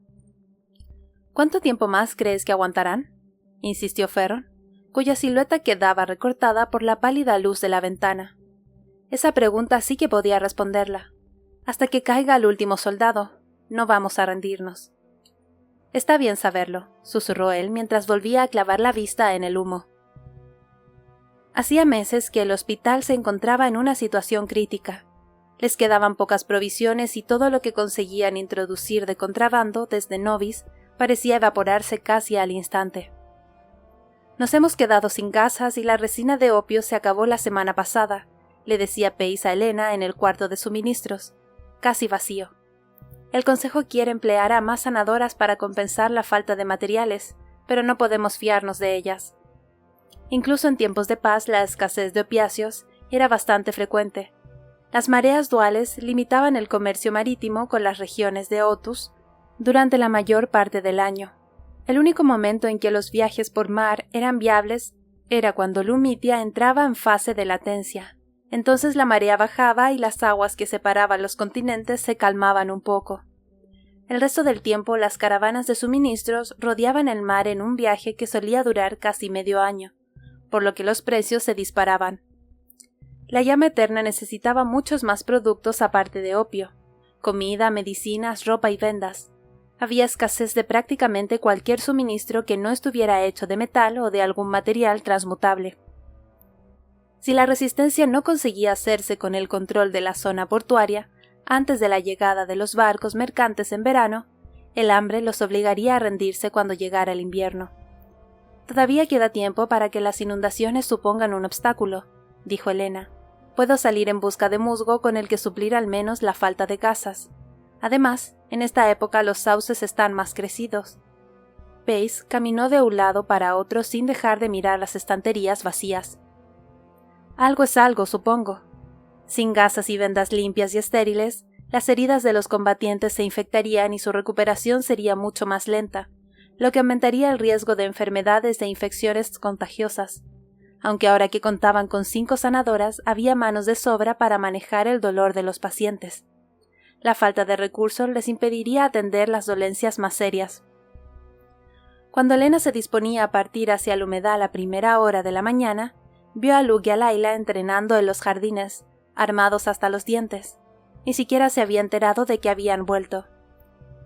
Speaker 1: ¿Cuánto tiempo más crees que aguantarán?, insistió Ferron, cuya silueta quedaba recortada por la pálida luz de la ventana. Esa pregunta sí que podía responderla. Hasta que caiga el último soldado. No vamos a rendirnos. Está bien saberlo, susurró él mientras volvía a clavar la vista en el humo. Hacía meses que el hospital se encontraba en una situación crítica. Les quedaban pocas provisiones y todo lo que conseguían introducir de contrabando desde Novis parecía evaporarse casi al instante. «Nos hemos quedado sin gasas y la resina de opio se acabó la semana pasada», le decía Pace a Elena en el cuarto de suministros, casi vacío. «El Consejo quiere emplear a más sanadoras para compensar la falta de materiales, pero no podemos fiarnos de ellas». Incluso en tiempos de paz la escasez de opiáceos era bastante frecuente. Las mareas duales limitaban el comercio marítimo con las regiones de Otus durante la mayor parte del año. El único momento en que los viajes por mar eran viables era cuando Lumitia entraba en fase de latencia. Entonces la marea bajaba y las aguas que separaban los continentes se calmaban un poco. El resto del tiempo las caravanas de suministros rodeaban el mar en un viaje que solía durar casi medio año, por lo que los precios se disparaban. La llama eterna necesitaba muchos más productos aparte de opio: comida, medicinas, ropa y vendas. Había escasez de prácticamente cualquier suministro que no estuviera hecho de metal o de algún material transmutable. Si la resistencia no conseguía hacerse con el control de la zona portuaria antes de la llegada de los barcos mercantes en verano, el hambre los obligaría a rendirse cuando llegara el invierno. «Todavía queda tiempo para que las inundaciones supongan un obstáculo», dijo Elena. «Puedo salir en busca de musgo con el que suplir al menos la falta de gasas. Además, en esta época los sauces están más crecidos». Pace caminó de un lado para otro sin dejar de mirar las estanterías vacías. «Algo es algo, supongo. Sin gasas y vendas limpias y estériles, las heridas de los combatientes se infectarían y su recuperación sería mucho más lenta, lo que aumentaría el riesgo de enfermedades e infecciones contagiosas. Aunque ahora que contaban con 5 sanadoras, había manos de sobra para manejar el dolor de los pacientes. La falta de recursos les impediría atender las dolencias más serias». Cuando Elena se disponía a partir hacia el humedal a primera hora de la mañana, vio a Luke y a Layla entrenando en los jardines, armados hasta los dientes. Ni siquiera se había enterado de que habían vuelto.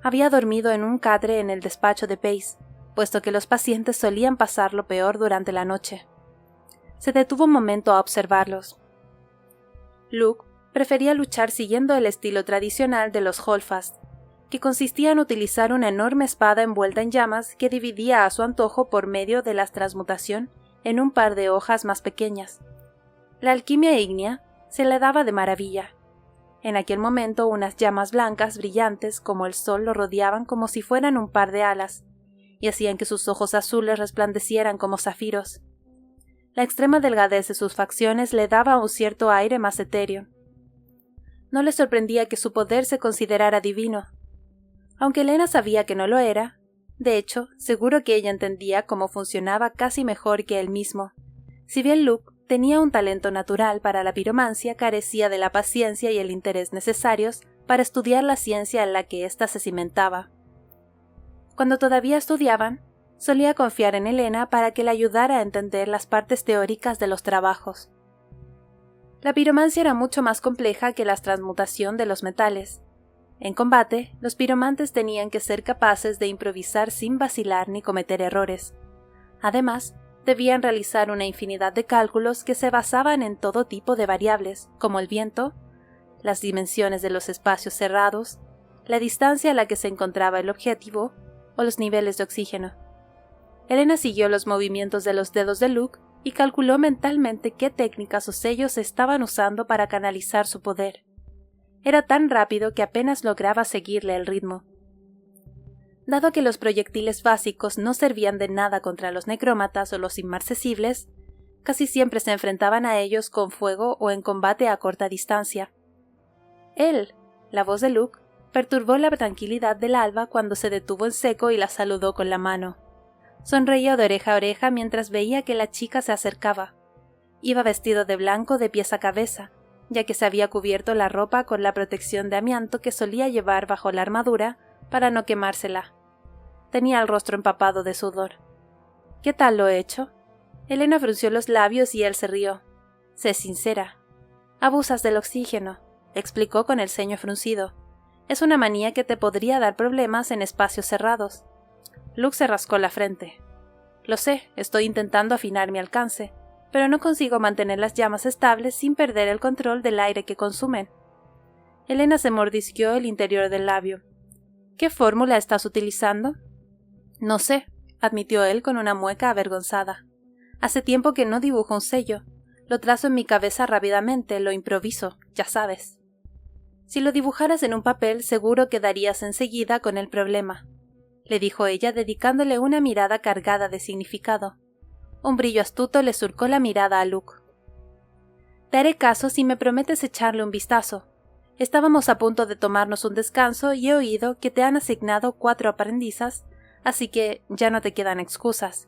Speaker 1: Había dormido en un catre en el despacho de Pace, puesto que los pacientes solían pasarlo peor durante la noche. Se detuvo un momento a observarlos. Luke prefería luchar siguiendo el estilo tradicional de los Holdfast, que consistía en utilizar una enorme espada envuelta en llamas que dividía a su antojo por medio de la transmutación en un par de hojas más pequeñas. La alquimia ígnea se le daba de maravilla. En aquel momento unas llamas blancas brillantes como el sol lo rodeaban como si fueran un par de alas, y hacían que sus ojos azules resplandecieran como zafiros. La extrema delgadez de sus facciones le daba un cierto aire más etéreo. No le sorprendía que su poder se considerara divino. Aunque Elena sabía que no lo era, de hecho, seguro que ella entendía cómo funcionaba casi mejor que él mismo. Si bien Luke tenía un talento natural para la piromancia, carecía de la paciencia y el interés necesarios para estudiar la ciencia en la que ésta se cimentaba. Cuando todavía estudiaban, solía confiar en Elena para que le ayudara a entender las partes teóricas de los trabajos. La piromancia era mucho más compleja que la transmutación de los metales. En combate, los piromantes tenían que ser capaces de improvisar sin vacilar ni cometer errores. Además, debían realizar una infinidad de cálculos que se basaban en todo tipo de variables, como el viento, las dimensiones de los espacios cerrados, la distancia a la que se encontraba el objetivo o los niveles de oxígeno. Elena siguió los movimientos de los dedos de Luke y calculó mentalmente qué técnicas o sellos estaban usando para canalizar su poder. Era tan rápido que apenas lograba seguirle el ritmo. Dado que los proyectiles básicos no servían de nada contra los necrómatas o los inmarcesibles, casi siempre se enfrentaban a ellos con fuego o en combate a corta distancia. La voz de Luke, perturbó la tranquilidad del alba cuando se detuvo en seco y la saludó con la mano. Sonreía de oreja a oreja mientras veía que la chica se acercaba. Iba vestido de blanco de pies a cabeza, ya que se había cubierto la ropa con la protección de amianto que solía llevar bajo la armadura para no quemársela. Tenía el rostro empapado de sudor. «¿Qué tal lo he hecho?» Elena frunció los labios y él se rió. «Sé sincera. Abusas del oxígeno», explicó con el ceño fruncido. «Es una manía que te podría dar problemas en espacios cerrados». Luke se rascó la frente. «Lo sé, estoy intentando afinar mi alcance, pero no consigo mantener las llamas estables sin perder el control del aire que consumen». Elena se mordisqueó el interior del labio. «¿Qué fórmula estás utilizando?» No sé, admitió él con una mueca avergonzada. Hace tiempo que no dibujo un sello. Lo trazo en mi cabeza rápidamente, lo improviso, ya sabes. Si lo dibujaras en un papel, seguro quedarías enseguida con el problema, le dijo ella dedicándole una mirada cargada de significado. Un brillo astuto le surcó la mirada a Luke. Te haré caso si me prometes echarle un vistazo. Estábamos a punto de tomarnos un descanso y he oído que te han asignado 4 aprendizas, así que ya no te quedan excusas.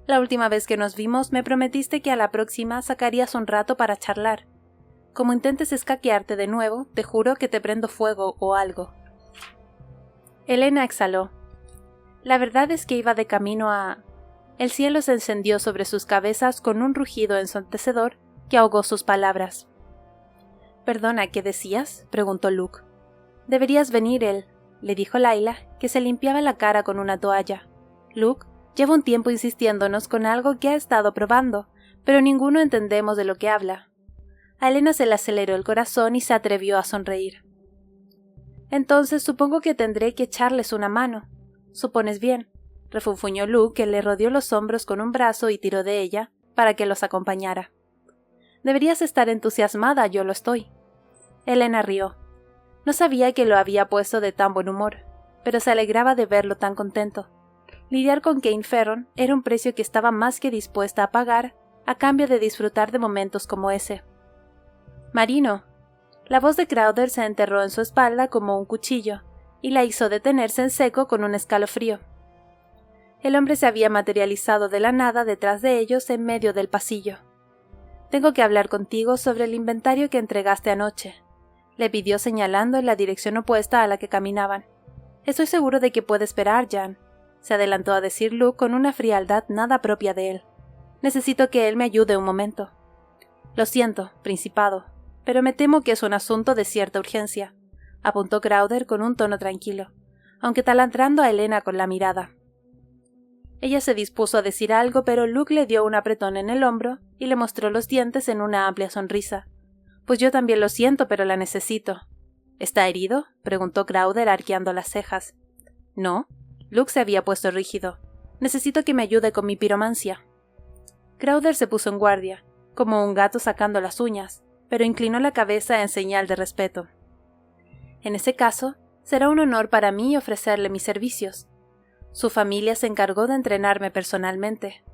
Speaker 1: La última vez que nos vimos me prometiste que a la próxima sacarías un rato para charlar. Como intentes escaquearte de nuevo, te juro que te prendo fuego o algo. Elena exhaló. La verdad es que iba de camino a... El cielo se encendió sobre sus cabezas con un rugido ensordecedor que ahogó sus palabras. «Perdona, ¿qué decías?», preguntó Luke. «Deberías venir él», le dijo Layla, que se limpiaba la cara con una toalla. «Luke, lleva un tiempo insistiéndonos con algo que ha estado probando, pero ninguno entendemos de lo que habla». A Elena se le aceleró el corazón y se atrevió a sonreír. «Entonces supongo que tendré que echarles una mano. Supones bien», refunfuñó Luke, que le rodeó los hombros con un brazo y tiró de ella para que los acompañara. «Deberías estar entusiasmada, yo lo estoy». Elena rió. No sabía que lo había puesto de tan buen humor, pero se alegraba de verlo tan contento. Lidiar con Kane Ferron era un precio que estaba más que dispuesta a pagar a cambio de disfrutar de momentos como ese. «Marino». La voz de Crowther se enterró en su espalda como un cuchillo y la hizo detenerse en seco con un escalofrío. El hombre se había materializado de la nada detrás de ellos en medio del pasillo. «Tengo que hablar contigo sobre el inventario que entregaste anoche», le pidió señalando en la dirección opuesta a la que caminaban. «Estoy seguro de que puede esperar, Jan», se adelantó a decir Luke con una frialdad nada propia de él. «Necesito que él me ayude un momento». «Lo siento, Principado, pero me temo que es un asunto de cierta urgencia», apuntó Crowther con un tono tranquilo, aunque talandrando a Elena con la mirada. Ella se dispuso a decir algo, pero Luke le dio un apretón en el hombro y le mostró los dientes en una amplia sonrisa. «Pues yo también lo siento, pero la necesito». «¿Está herido?», preguntó Crowther arqueando las cejas. «No». Luke se había puesto rígido. «Necesito que me ayude con mi piromancia». Crowther se puso en guardia, como un gato sacando las uñas, pero inclinó la cabeza en señal de respeto. «En ese caso, será un honor para mí ofrecerle mis servicios. Su familia se encargó de entrenarme personalmente.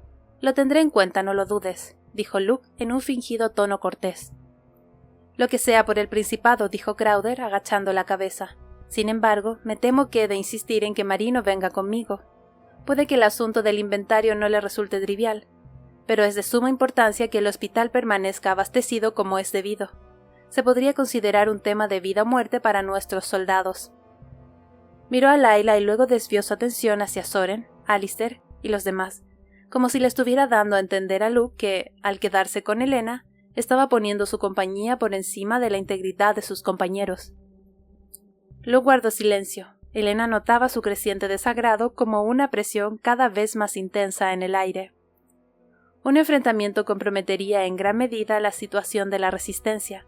Speaker 1: Lo tendré en cuenta, no lo dudes», dijo Luke en un fingido tono cortés. «Lo que sea por el Principado», dijo Crowther agachando la cabeza. «Sin embargo, me temo que he de insistir en que Marino venga conmigo. Puede que el asunto del inventario no le resulte trivial, pero es de suma importancia que el hospital permanezca abastecido como es debido. Se podría considerar un tema de vida o muerte para nuestros soldados». Miró a Layla y luego desvió su atención hacia Soren, Alistair y los demás, como si le estuviera dando a entender a Luke que, al quedarse con Elena, estaba poniendo su compañía por encima de la integridad de sus compañeros. Luke guardó silencio. Elena notaba su creciente desagrado como una presión cada vez más intensa en el aire. Un enfrentamiento comprometería en gran medida la situación de la resistencia.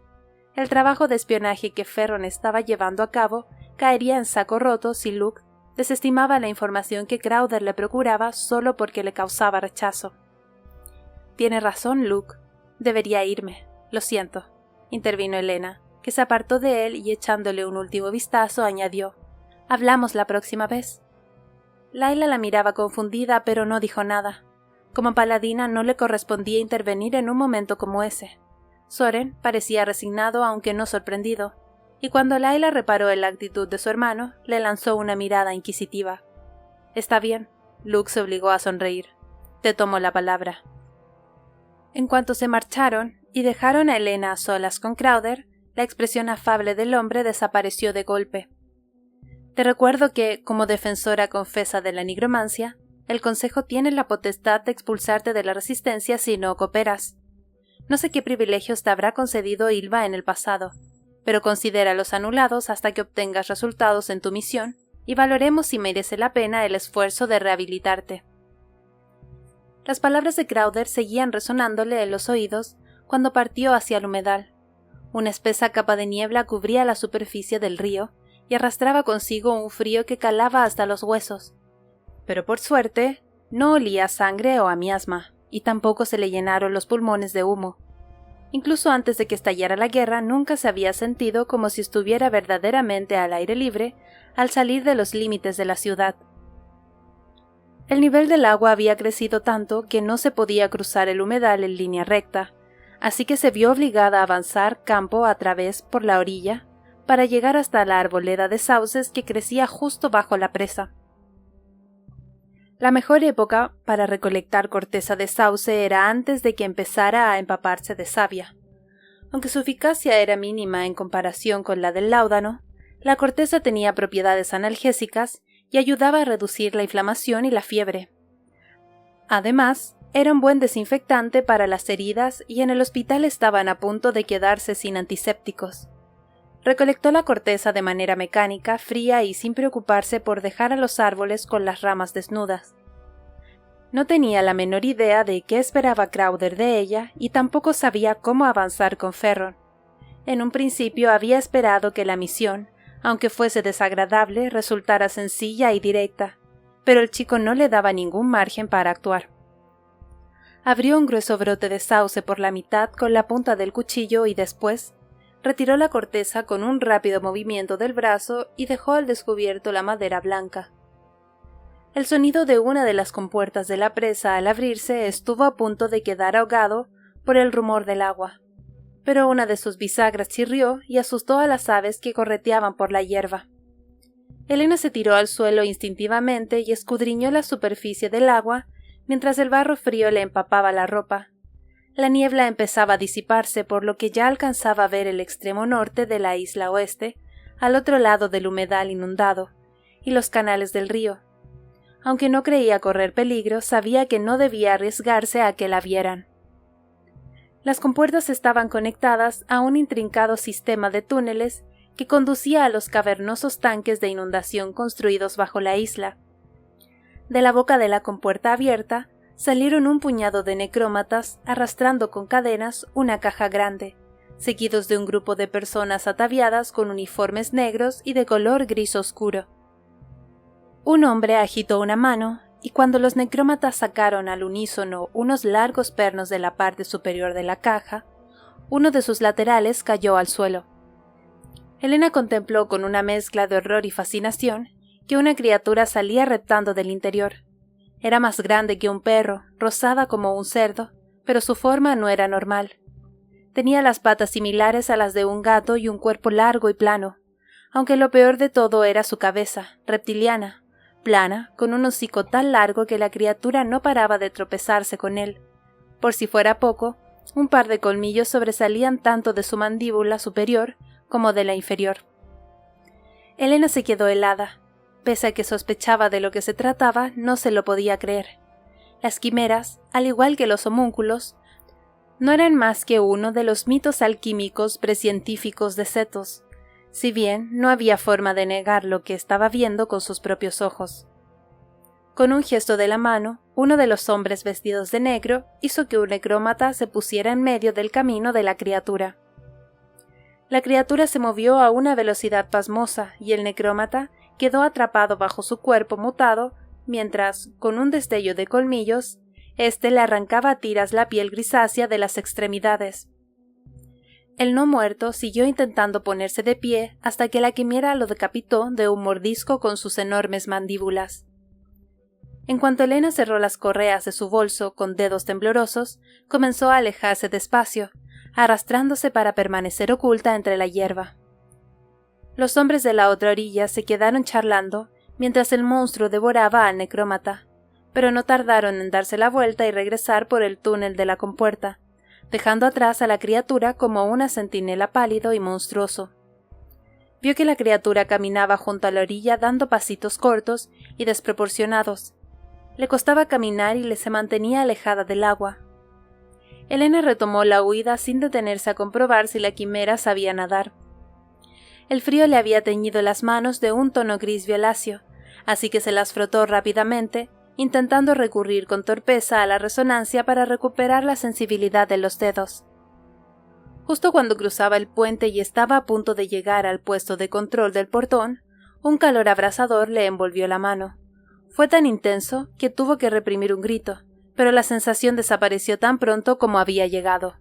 Speaker 1: El trabajo de espionaje que Ferron estaba llevando a cabo caería en saco roto si Luke desestimaba la información que Crowther le procuraba solo porque le causaba rechazo. «Tiene razón, Luke. Debería irme. Lo siento», intervino Elena, que se apartó de él y echándole un último vistazo añadió: «Hablamos la próxima vez». Layla la miraba confundida, pero no dijo nada. Como paladina no le correspondía intervenir en un momento como ese. Soren parecía resignado aunque no sorprendido, y cuando Layla reparó en la actitud de su hermano, le lanzó una mirada inquisitiva. «Está bien», Luke se obligó a sonreír. «Te tomo la palabra». En cuanto se marcharon y dejaron a Elena a solas con Crowther, la expresión afable del hombre desapareció de golpe. «Te recuerdo que, como defensora confesa de la nigromancia, el Consejo tiene la potestad de expulsarte de la Resistencia si no cooperas. No sé qué privilegios te habrá concedido Ylva en el pasado, pero considéralos anulados hasta que obtengas resultados en tu misión y valoremos si merece la pena el esfuerzo de rehabilitarte». Las palabras de Crowther seguían resonándole en los oídos cuando partió hacia el humedal. Una espesa capa de niebla cubría la superficie del río y arrastraba consigo un frío que calaba hasta los huesos. Pero por suerte, no olía a sangre o a miasma, y tampoco se le llenaron los pulmones de humo. Incluso antes de que estallara la guerra, nunca se había sentido como si estuviera verdaderamente al aire libre al salir de los límites de la ciudad. El nivel del agua había crecido tanto que no se podía cruzar el humedal en línea recta, así que se vio obligada a avanzar campo a través por la orilla para llegar hasta la arboleda de sauces que crecía justo bajo la presa. La mejor época para recolectar corteza de sauce era antes de que empezara a empaparse de savia. Aunque su eficacia era mínima en comparación con la del láudano, la corteza tenía propiedades analgésicas y ayudaba a reducir la inflamación y la fiebre. Además, era un buen desinfectante para las heridas y en el hospital estaban a punto de quedarse sin antisépticos. Recolectó la corteza de manera mecánica, fría y sin preocuparse por dejar a los árboles con las ramas desnudas. No tenía la menor idea de qué esperaba Crowther de ella y tampoco sabía cómo avanzar con Ferron. En un principio había esperado que la misión, aunque fuese desagradable, resultara sencilla y directa, pero el chico no le daba ningún margen para actuar. Abrió un grueso brote de sauce por la mitad con la punta del cuchillo y después retiró la corteza con un rápido movimiento del brazo y dejó al descubierto la madera blanca. El sonido de una de las compuertas de la presa al abrirse estuvo a punto de quedar ahogado por el rumor del agua, pero una de sus bisagras chirrió y asustó a las aves que correteaban por la hierba. Elena se tiró al suelo instintivamente y escudriñó la superficie del agua mientras el barro frío le empapaba la ropa. La niebla empezaba a disiparse, por lo que ya alcanzaba a ver el extremo norte de la isla oeste, al otro lado del humedal inundado, y los canales del río. Aunque no creía correr peligro, sabía que no debía arriesgarse a que la vieran. Las compuertas estaban conectadas a un intrincado sistema de túneles que conducía a los cavernosos tanques de inundación construidos bajo la isla. De la boca de la compuerta abierta salieron un puñado de necrómatas arrastrando con cadenas una caja grande, seguidos de un grupo de personas ataviadas con uniformes negros y de color gris oscuro. Un hombre agitó una mano, y cuando los necrómatas sacaron al unísono unos largos pernos de la parte superior de la caja, uno de sus laterales cayó al suelo. Elena contempló con una mezcla de horror y fascinación que una criatura salía reptando del interior. Era más grande que un perro, rosada como un cerdo, pero su forma no era normal. Tenía las patas similares a las de un gato y un cuerpo largo y plano, aunque lo peor de todo era su cabeza, reptiliana, plana, con un hocico tan largo que la criatura no paraba de tropezarse con él. Por si fuera poco, un par de colmillos sobresalían tanto de su mandíbula superior como de la inferior. Elena se quedó helada. Pese a que sospechaba de lo que se trataba, no se lo podía creer. Las quimeras, al igual que los homúnculos, no eran más que uno de los mitos alquímicos prescientíficos de Cetos, si bien no había forma de negar lo que estaba viendo con sus propios ojos. Con un gesto de la mano, uno de los hombres vestidos de negro hizo que un necrómata se pusiera en medio del camino de la criatura. La criatura se movió a una velocidad pasmosa y el necrómata quedó atrapado bajo su cuerpo mutado, mientras, con un destello de colmillos, éste le arrancaba a tiras la piel grisácea de las extremidades. El no muerto siguió intentando ponerse de pie hasta que la quimera lo decapitó de un mordisco con sus enormes mandíbulas. En cuanto Elena cerró las correas de su bolso con dedos temblorosos, comenzó a alejarse despacio, arrastrándose para permanecer oculta entre la hierba. Los hombres de la otra orilla se quedaron charlando mientras el monstruo devoraba al necrómata, pero no tardaron en darse la vuelta y regresar por el túnel de la compuerta, dejando atrás a la criatura como una centinela pálido y monstruoso. Vio que la criatura caminaba junto a la orilla dando pasitos cortos y desproporcionados. Le costaba caminar y se mantenía alejada del agua. Elena retomó la huida sin detenerse a comprobar si la quimera sabía nadar. El frío le había teñido las manos de un tono gris violáceo, así que se las frotó rápidamente, intentando recurrir con torpeza a la resonancia para recuperar la sensibilidad de los dedos. Justo cuando cruzaba el puente y estaba a punto de llegar al puesto de control del portón, un calor abrasador le envolvió la mano. Fue tan intenso que tuvo que reprimir un grito, pero la sensación desapareció tan pronto como había llegado.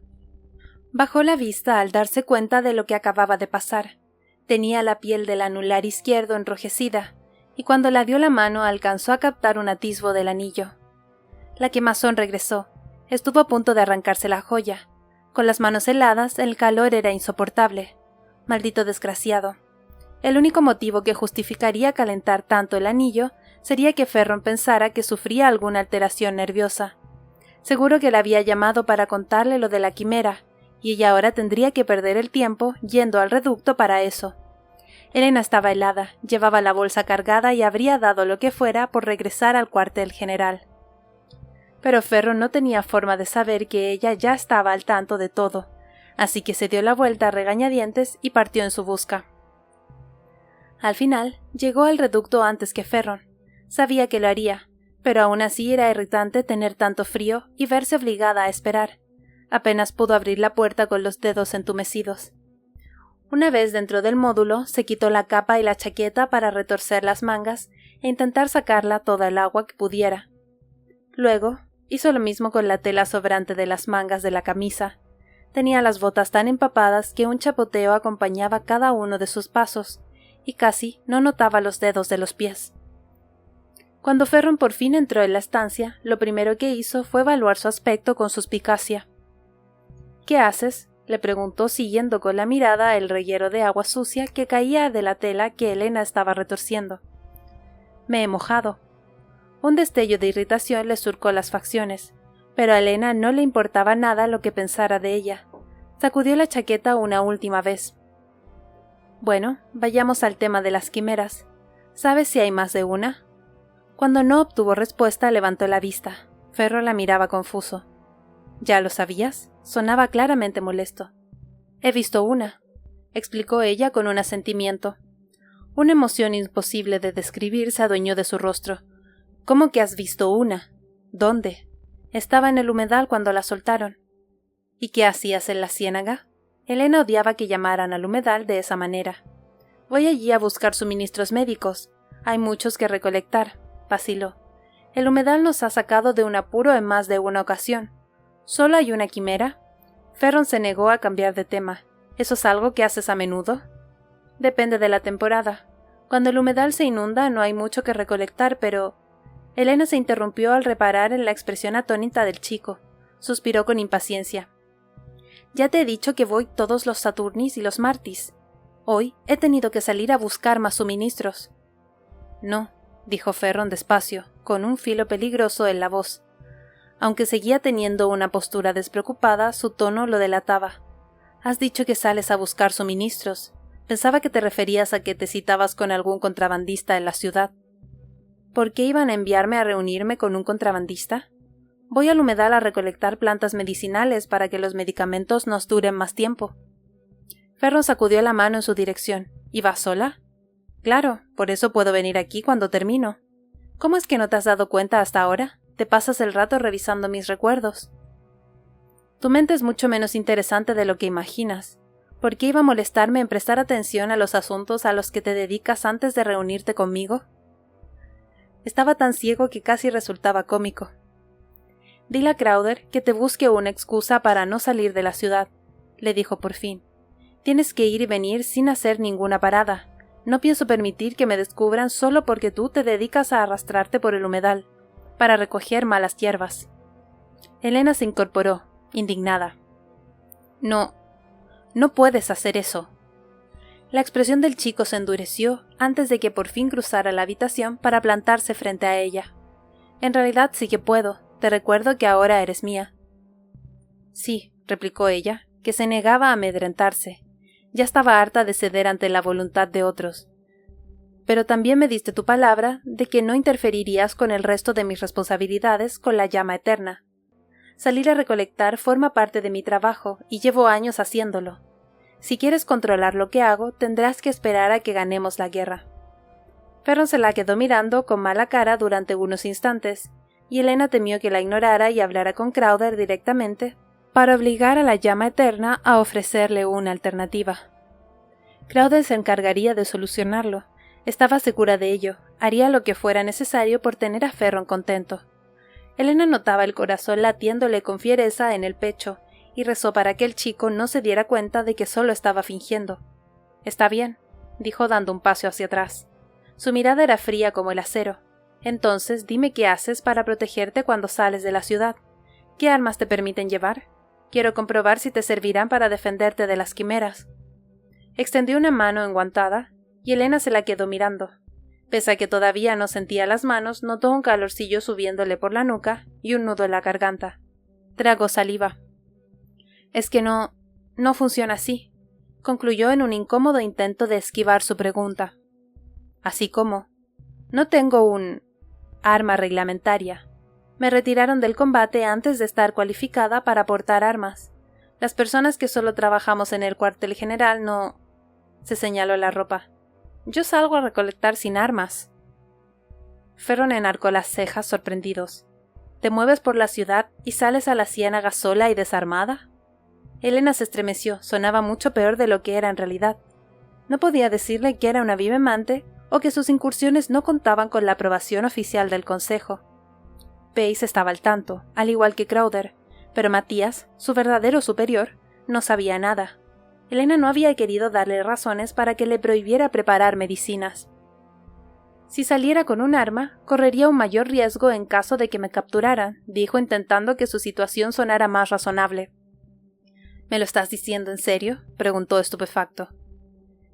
Speaker 1: Bajó la vista al darse cuenta de lo que acababa de pasar. Tenía la piel del anular izquierdo enrojecida, y cuando la dio la mano alcanzó a captar un atisbo del anillo. La quemazón regresó. Estuvo a punto de arrancarse la joya. Con las manos heladas, el calor era insoportable. Maldito desgraciado. El único motivo que justificaría calentar tanto el anillo sería que Ferron pensara que sufría alguna alteración nerviosa. Seguro que la había llamado para contarle lo de la quimera, y ella ahora tendría que perder el tiempo yendo al reducto para eso. Elena estaba helada, llevaba la bolsa cargada y habría dado lo que fuera por regresar al cuartel general. Pero Ferron no tenía forma de saber que ella ya estaba al tanto de todo, así que se dio la vuelta a regañadientes y partió en su busca. Al final, llegó al reducto antes que Ferron. Sabía que lo haría, pero aún así era irritante tener tanto frío y verse obligada a esperar. Apenas pudo abrir la puerta con los dedos entumecidos. Una vez dentro del módulo, se quitó la capa y la chaqueta para retorcer las mangas e intentar sacarla toda el agua que pudiera. Luego, hizo lo mismo con la tela sobrante de las mangas de la camisa. Tenía las botas tan empapadas que un chapoteo acompañaba cada uno de sus pasos, y casi no notaba los dedos de los pies. Cuando Ferron por fin entró en la estancia, lo primero que hizo fue evaluar su aspecto con suspicacia. «¿Qué haces?», le preguntó siguiendo con la mirada el reguero de agua sucia que caía de la tela que Elena estaba retorciendo. «Me he mojado». Un destello de irritación le surcó las facciones, pero a Elena no le importaba nada lo que pensara de ella. Sacudió la chaqueta una última vez. «Bueno, vayamos al tema de las quimeras. ¿Sabes si hay más de una?». Cuando no obtuvo respuesta, levantó la vista. Ferron la miraba confuso. «¿Ya lo sabías?», sonaba claramente molesto. «He visto una», explicó ella con un asentimiento. Una emoción imposible de describir se adueñó de su rostro. «¿Cómo que has visto una? ¿Dónde?». «Estaba en el humedal cuando la soltaron». «¿Y qué hacías en la ciénaga?». Elena odiaba que llamaran al humedal de esa manera. «Voy allí a buscar suministros médicos. Hay muchos que recolectar», vaciló. «El humedal nos ha sacado de un apuro en más de una ocasión. ¿Solo hay una quimera?». Ferron se negó a cambiar de tema. «¿Eso es algo que haces a menudo?». «Depende de la temporada. Cuando el humedal se inunda no hay mucho que recolectar, pero...». Elena se interrumpió al reparar en la expresión atónita del chico. Suspiró con impaciencia. «Ya te he dicho que voy todos los Saturnis y los Martis. Hoy he tenido que salir a buscar más suministros». «No», dijo Ferron despacio, con un filo peligroso en la voz. Aunque seguía teniendo una postura despreocupada, su tono lo delataba. «Has dicho que sales a buscar suministros. Pensaba que te referías a que te citabas con algún contrabandista en la ciudad». «¿Por qué iban a enviarme a reunirme con un contrabandista?». «Voy al humedal a recolectar plantas medicinales para que los medicamentos nos duren más tiempo». Ferron sacudió la mano en su dirección. «¿Y vas sola?». «Claro, por eso puedo venir aquí cuando termino». «¿Cómo es que no te has dado cuenta hasta ahora? Te pasas el rato revisando mis recuerdos». «Tu mente es mucho menos interesante de lo que imaginas. ¿Por qué iba a molestarme en prestar atención a los asuntos a los que te dedicas antes de reunirte conmigo?». Estaba tan ciego que casi resultaba cómico. «Dile a Crowder que te busque una excusa para no salir de la ciudad», le dijo por fin. «Tienes que ir y venir sin hacer ninguna parada. No pienso permitir que me descubran solo porque tú te dedicas a arrastrarte por el humedal, para recoger malas hierbas». Elena se incorporó, indignada. «No puedes hacer eso». La expresión del chico se endureció antes de que por fin cruzara la habitación para plantarse frente a ella. «En realidad sí que puedo. Te recuerdo que ahora eres mía». «Sí», replicó ella, que se negaba a amedrentarse. Ya estaba harta de ceder ante la voluntad de otros. «Pero también me diste tu palabra de que no interferirías con el resto de mis responsabilidades con la llama eterna. Salir a recolectar forma parte de mi trabajo y llevo años haciéndolo. Si quieres controlar lo que hago, tendrás que esperar a que ganemos la guerra». Ferron se la quedó mirando con mala cara durante unos instantes, y Elena temió que la ignorara y hablara con Crowder directamente para obligar a la llama eterna a ofrecerle una alternativa. Crowder se encargaría de solucionarlo. Estaba segura de ello, haría lo que fuera necesario por tener a Ferron contento. Elena notaba el corazón latiéndole con fiereza en el pecho y rezó para que el chico no se diera cuenta de que solo estaba fingiendo. «Está bien», dijo dando un paso hacia atrás. Su mirada era fría como el acero. «Entonces dime qué haces para protegerte cuando sales de la ciudad. ¿Qué armas te permiten llevar? Quiero comprobar si te servirán para defenderte de las quimeras». Extendió una mano enguantada y Elena se la quedó mirando. Pese a que todavía no sentía las manos, notó un calorcillo subiéndole por la nuca y un nudo en la garganta. Tragó saliva. «Es que no funciona así», concluyó en un incómodo intento de esquivar su pregunta. «¿Así cómo? No tengo un arma reglamentaria. Me retiraron del combate antes de estar cualificada para portar armas. Las personas que solo trabajamos en el cuartel general no...» Se señaló la ropa. «Yo salgo a recolectar sin armas». Ferron enarcó las cejas sorprendidos. «¿Te mueves por la ciudad y sales a la ciénaga sola y desarmada?» Elena se estremeció, sonaba mucho peor de lo que era en realidad. No podía decirle que era una vivemante o que sus incursiones no contaban con la aprobación oficial del consejo. Pace estaba al tanto, al igual que Crowder, pero Matías, su verdadero superior, no sabía nada. Elena no había querido darle razones para que le prohibiera preparar medicinas. «Si saliera con un arma, correría un mayor riesgo en caso de que me capturaran», dijo intentando que su situación sonara más razonable. «¿Me lo estás diciendo en serio?», preguntó estupefacto.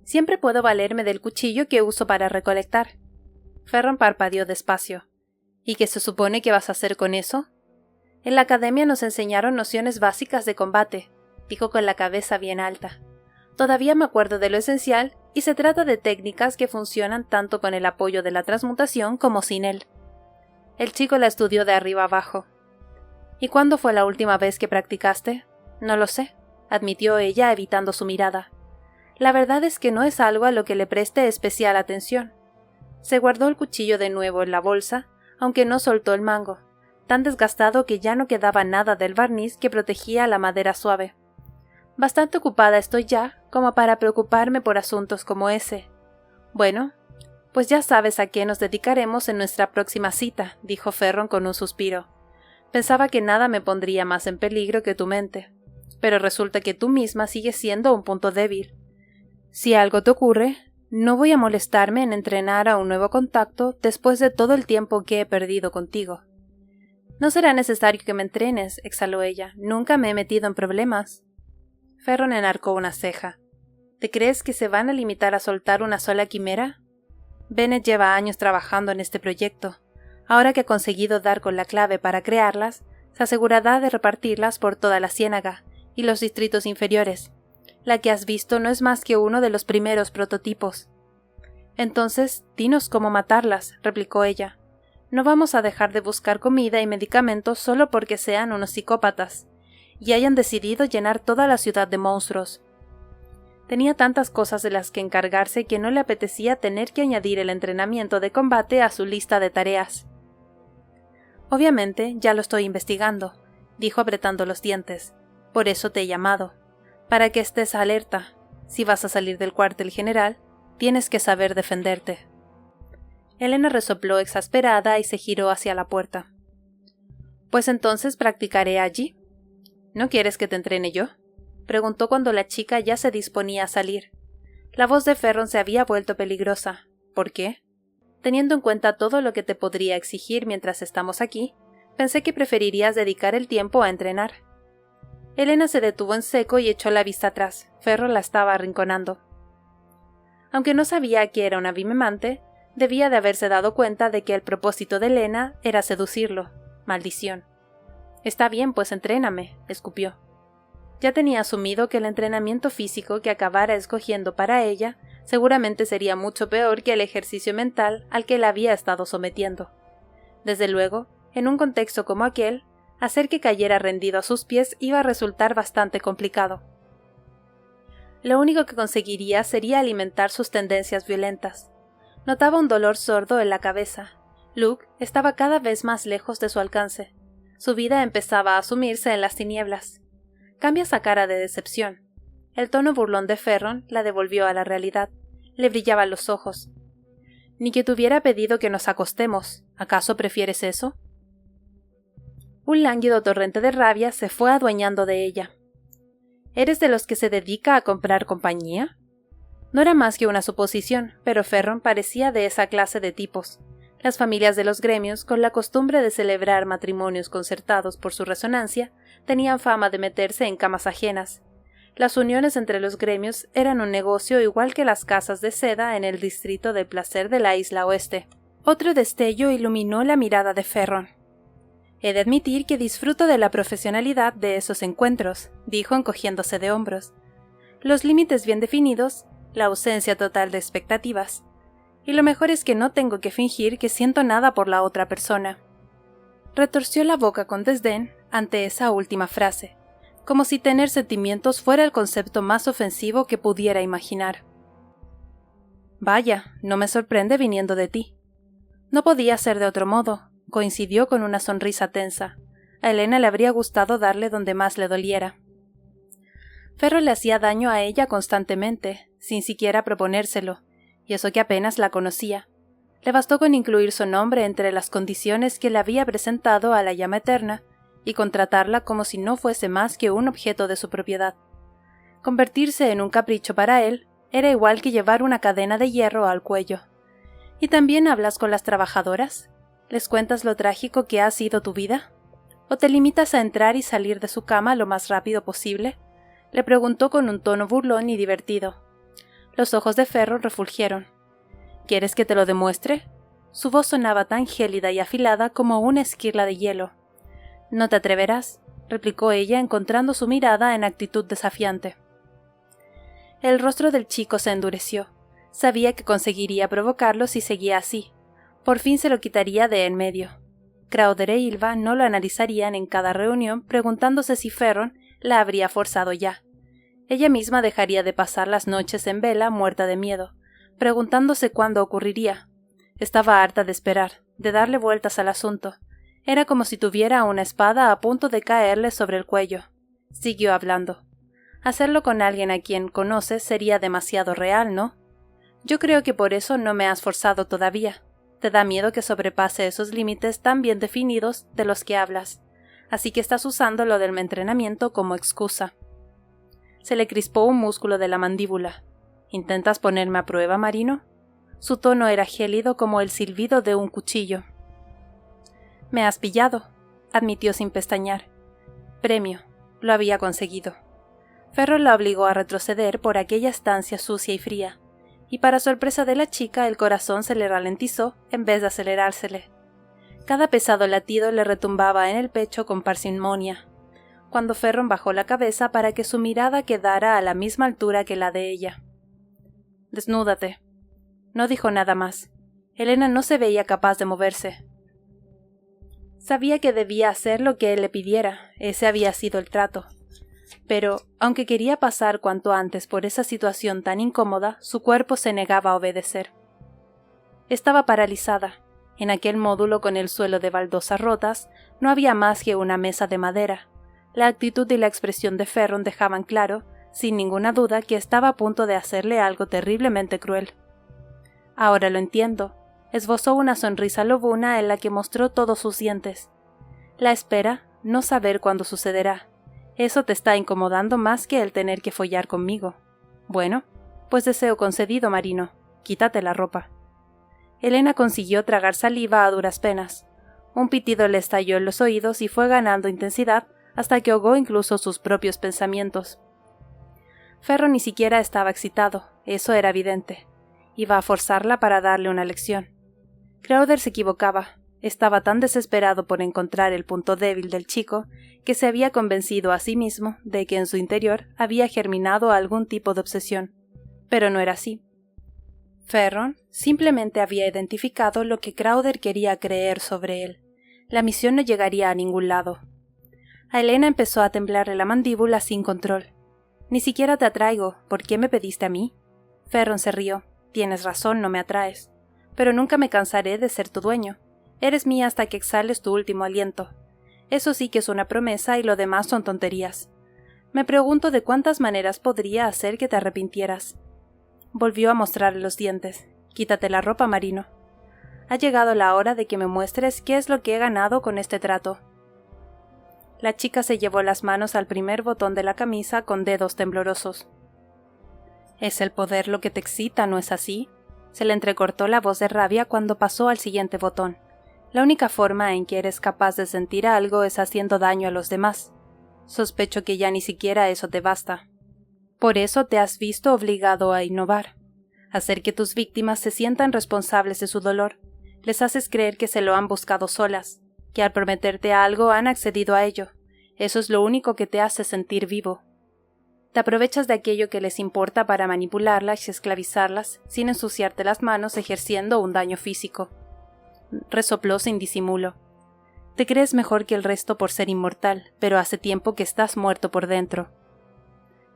Speaker 1: «Siempre puedo valerme del cuchillo que uso para recolectar». Ferron parpadeó despacio. «¿Y qué se supone que vas a hacer con eso?» «En la academia nos enseñaron nociones básicas de combate», dijo con la cabeza bien alta. «Todavía me acuerdo de lo esencial, y se trata de técnicas que funcionan tanto con el apoyo de la transmutación como sin él». El chico la estudió de arriba abajo. «¿Y cuándo fue la última vez que practicaste?» «No lo sé», admitió ella evitando su mirada. «La verdad es que no es algo a lo que le preste especial atención». Se guardó el cuchillo de nuevo en la bolsa, aunque no soltó el mango, tan desgastado que ya no quedaba nada del barniz que protegía la madera suave. «Bastante ocupada estoy ya como para preocuparme por asuntos como ese». «Bueno, pues ya sabes a qué nos dedicaremos en nuestra próxima cita», dijo Ferron con un suspiro. «Pensaba que nada me pondría más en peligro que tu mente, pero resulta que tú misma sigues siendo un punto débil. Si algo te ocurre, no voy a molestarme en entrenar a un nuevo contacto después de todo el tiempo que he perdido contigo». «No será necesario que me entrenes», exhaló ella. «Nunca me he metido en problemas». Ferron enarcó una ceja. «¿Te crees que se van a limitar a soltar una sola quimera? Bennett lleva años trabajando en este proyecto. Ahora que ha conseguido dar con la clave para crearlas, se asegurará de repartirlas por toda la ciénaga y los distritos inferiores. La que has visto no es más que uno de los primeros prototipos». «Entonces, dinos cómo matarlas», replicó ella. «No vamos a dejar de buscar comida y medicamentos solo porque sean unos psicópatas y hayan decidido llenar toda la ciudad de monstruos». Tenía tantas cosas de las que encargarse que no le apetecía tener que añadir el entrenamiento de combate a su lista de tareas. «Obviamente, ya lo estoy investigando», dijo apretando los dientes. «Por eso te he llamado, para que estés alerta. Si vas a salir del cuartel general, tienes que saber defenderte». Elena resopló exasperada y se giró hacia la puerta. «Pues entonces practicaré allí». «¿No quieres que te entrene yo?», preguntó cuando la chica ya se disponía a salir. La voz de Ferron se había vuelto peligrosa. «¿Por qué?». «Teniendo en cuenta todo lo que te podría exigir mientras estamos aquí, pensé que preferirías dedicar el tiempo a entrenar». Elena se detuvo en seco y echó la vista atrás. Ferron la estaba arrinconando. Aunque no sabía que era una vivemante, debía de haberse dado cuenta de que el propósito de Elena era seducirlo. Maldición. «Está bien, pues entréname», escupió. Ya tenía asumido que el entrenamiento físico que acabara escogiendo para ella seguramente sería mucho peor que el ejercicio mental al que la había estado sometiendo. Desde luego, en un contexto como aquel, hacer que cayera rendido a sus pies iba a resultar bastante complicado. Lo único que conseguiría sería alimentar sus tendencias violentas. Notaba un dolor sordo en la cabeza. Luke estaba cada vez más lejos de su alcance. Su vida empezaba a sumirse en las tinieblas. Cambia esa cara de decepción. El tono burlón de Ferron la devolvió a la realidad. Le brillaban los ojos. Ni que te hubiera pedido que nos acostemos. ¿Acaso prefieres eso? Un lánguido torrente de rabia se fue adueñando de ella. ¿Eres de los que se dedica a comprar compañía? No era más que una suposición, pero Ferron parecía de esa clase de tipos. Las familias de los gremios, con la costumbre de celebrar matrimonios concertados por su resonancia, tenían fama de meterse en camas ajenas. Las uniones entre los gremios eran un negocio igual que las casas de seda en el distrito del placer de la isla oeste. Otro destello iluminó la mirada de Ferron. «He de admitir que disfruto de la profesionalidad de esos encuentros», dijo encogiéndose de hombros. «Los límites bien definidos, la ausencia total de expectativas. Y lo mejor es que no tengo que fingir que siento nada por la otra persona». Retorció la boca con desdén ante esa última frase, como si tener sentimientos fuera el concepto más ofensivo que pudiera imaginar. «Vaya, no me sorprende viniendo de ti». No podía ser de otro modo, coincidió con una sonrisa tensa. A Elena le habría gustado darle donde más le doliera. Ferro le hacía daño a ella constantemente, sin siquiera proponérselo, y eso que apenas la conocía. Le bastó con incluir su nombre entre las condiciones que le había presentado a la llama eterna y contratarla como si no fuese más que un objeto de su propiedad. Convertirse en un capricho para él era igual que llevar una cadena de hierro al cuello. ¿Y también hablas con las trabajadoras? ¿Les cuentas lo trágico que ha sido tu vida? ¿O te limitas a entrar y salir de su cama lo más rápido posible?, le preguntó con un tono burlón y divertido. Los ojos de Ferro refulgieron. ¿Quieres que te lo demuestre? Su voz sonaba tan gélida y afilada como una esquirla de hielo. No te atreverás, replicó ella, encontrando su mirada en actitud desafiante. El rostro del chico se endureció. Sabía que conseguiría provocarlo si seguía así. Por fin se lo quitaría de en medio. Crowder e Ylva no lo analizarían en cada reunión preguntándose si Ferron la habría forzado ya. Ella misma dejaría de pasar las noches en vela muerta de miedo, preguntándose cuándo ocurriría. Estaba harta de esperar, de darle vueltas al asunto. Era como si tuviera una espada a punto de caerle sobre el cuello. Siguió hablando. Hacerlo con alguien a quien conoces sería demasiado real, ¿no? Yo creo que por eso no me has forzado todavía. Te da miedo que sobrepase esos límites tan bien definidos de los que hablas. Así que estás usando lo del entrenamiento como excusa. Se le crispó un músculo de la mandíbula. ¿Intentas ponerme a prueba, Marino? Su tono era gélido como el silbido de un cuchillo. Me has pillado, admitió sin pestañear. Premio, lo había conseguido. Ferro la obligó a retroceder por aquella estancia sucia y fría, y para sorpresa de la chica el corazón se le ralentizó en vez de acelerársele. Cada pesado latido le retumbaba en el pecho con parsimonia, cuando Ferron bajó la cabeza para que su mirada quedara a la misma altura que la de ella. «Desnúdate». No dijo nada más. Elena no se veía capaz de moverse. Sabía que debía hacer lo que él le pidiera, ese había sido el trato. Pero, aunque quería pasar cuanto antes por esa situación tan incómoda, su cuerpo se negaba a obedecer. Estaba paralizada. En aquel módulo con el suelo de baldosas rotas, no había más que una mesa de madera. La actitud y la expresión de Ferron dejaban claro, sin ninguna duda, que estaba a punto de hacerle algo terriblemente cruel. «Ahora lo entiendo», esbozó una sonrisa lobuna en la que mostró todos sus dientes. «La espera, no saber cuándo sucederá. Eso te está incomodando más que el tener que follar conmigo. Bueno, pues deseo concedido, Marino. Quítate la ropa». Elena consiguió tragar saliva a duras penas. Un pitido le estalló en los oídos y fue ganando intensidad hasta que ahogó incluso sus propios pensamientos. Ferro ni siquiera estaba excitado, eso era evidente. Iba a forzarla para darle una lección. Crowder se equivocaba. Estaba tan desesperado por encontrar el punto débil del chico que se había convencido a sí mismo de que en su interior había germinado algún tipo de obsesión. Pero no era así. Ferron simplemente había identificado lo que Crowder quería creer sobre él. La misión no llegaría a ningún lado. A Elena empezó a temblarle la mandíbula sin control. «Ni siquiera te atraigo. ¿Por qué me pediste a mí?» Ferron se rió. «Tienes razón, no me atraes. Pero nunca me cansaré de ser tu dueño. Eres mía hasta que exhales tu último aliento. Eso sí que es una promesa y lo demás son tonterías. Me pregunto de cuántas maneras podría hacer que te arrepintieras». Volvió a mostrarle los dientes. Quítate la ropa, Marino. Ha llegado la hora de que me muestres qué es lo que he ganado con este trato. La chica se llevó las manos al primer botón de la camisa con dedos temblorosos. Es el poder lo que te excita, ¿no es así? Se le entrecortó la voz de rabia cuando pasó al siguiente botón. La única forma en que eres capaz de sentir algo es haciendo daño a los demás. Sospecho que ya ni siquiera eso te basta. Por eso te has visto obligado a innovar. Hacer que tus víctimas se sientan responsables de su dolor. Les haces creer que se lo han buscado solas, que al prometerte algo han accedido a ello. Eso es lo único que te hace sentir vivo. Te aprovechas de aquello que les importa para manipularlas y esclavizarlas sin ensuciarte las manos ejerciendo un daño físico. Resopló sin disimulo. Te crees mejor que el resto por ser inmortal, pero hace tiempo que estás muerto por dentro.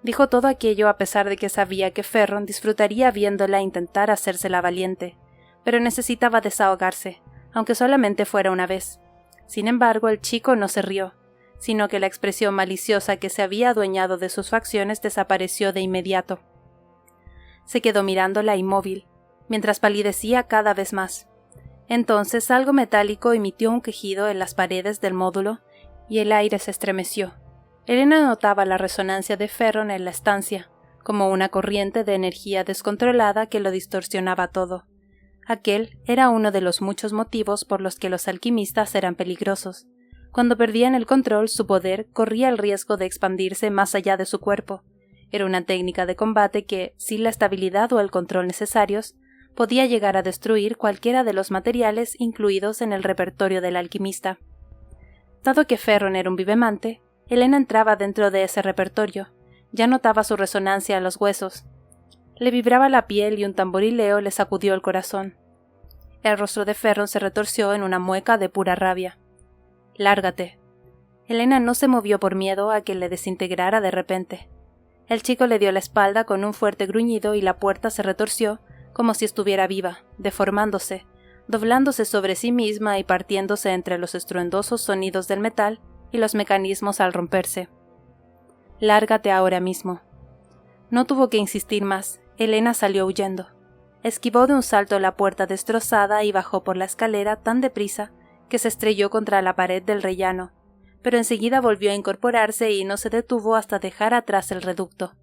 Speaker 1: Dijo todo aquello a pesar de que sabía que Ferron disfrutaría viéndola intentar hacérsela valiente, pero necesitaba desahogarse, aunque solamente fuera una vez. Sin embargo, el chico no se rió, sino que la expresión maliciosa que se había adueñado de sus facciones desapareció de inmediato. Se quedó mirándola inmóvil, mientras palidecía cada vez más. Entonces algo metálico emitió un quejido en las paredes del módulo y el aire se estremeció. Elena notaba la resonancia de Ferron en la estancia, como una corriente de energía descontrolada que lo distorsionaba todo. Aquel era uno de los muchos motivos por los que los alquimistas eran peligrosos. Cuando perdían el control, su poder corría el riesgo de expandirse más allá de su cuerpo. Era una técnica de combate que, sin la estabilidad o el control necesarios, podía llegar a destruir cualquiera de los materiales incluidos en el repertorio del alquimista. Dado que Ferron era un vivemante, Elena entraba dentro de ese repertorio. Ya notaba su resonancia a los huesos. Le vibraba la piel y un tamborileo le sacudió el corazón. El rostro de Ferron se retorció en una mueca de pura rabia. «Lárgate». Elena no se movió por miedo a que le desintegrara de repente. El chico le dio la espalda con un fuerte gruñido y la puerta se retorció como si estuviera viva, deformándose, doblándose sobre sí misma y partiéndose entre los estruendosos sonidos del metal y los mecanismos al romperse. «Lárgate ahora mismo». No tuvo que insistir más. Elena salió huyendo. Esquivó de un salto la puerta destrozada y bajó por la escalera tan deprisa que se estrelló contra la pared del rellano, pero enseguida volvió a incorporarse y no se detuvo hasta dejar atrás el reducto.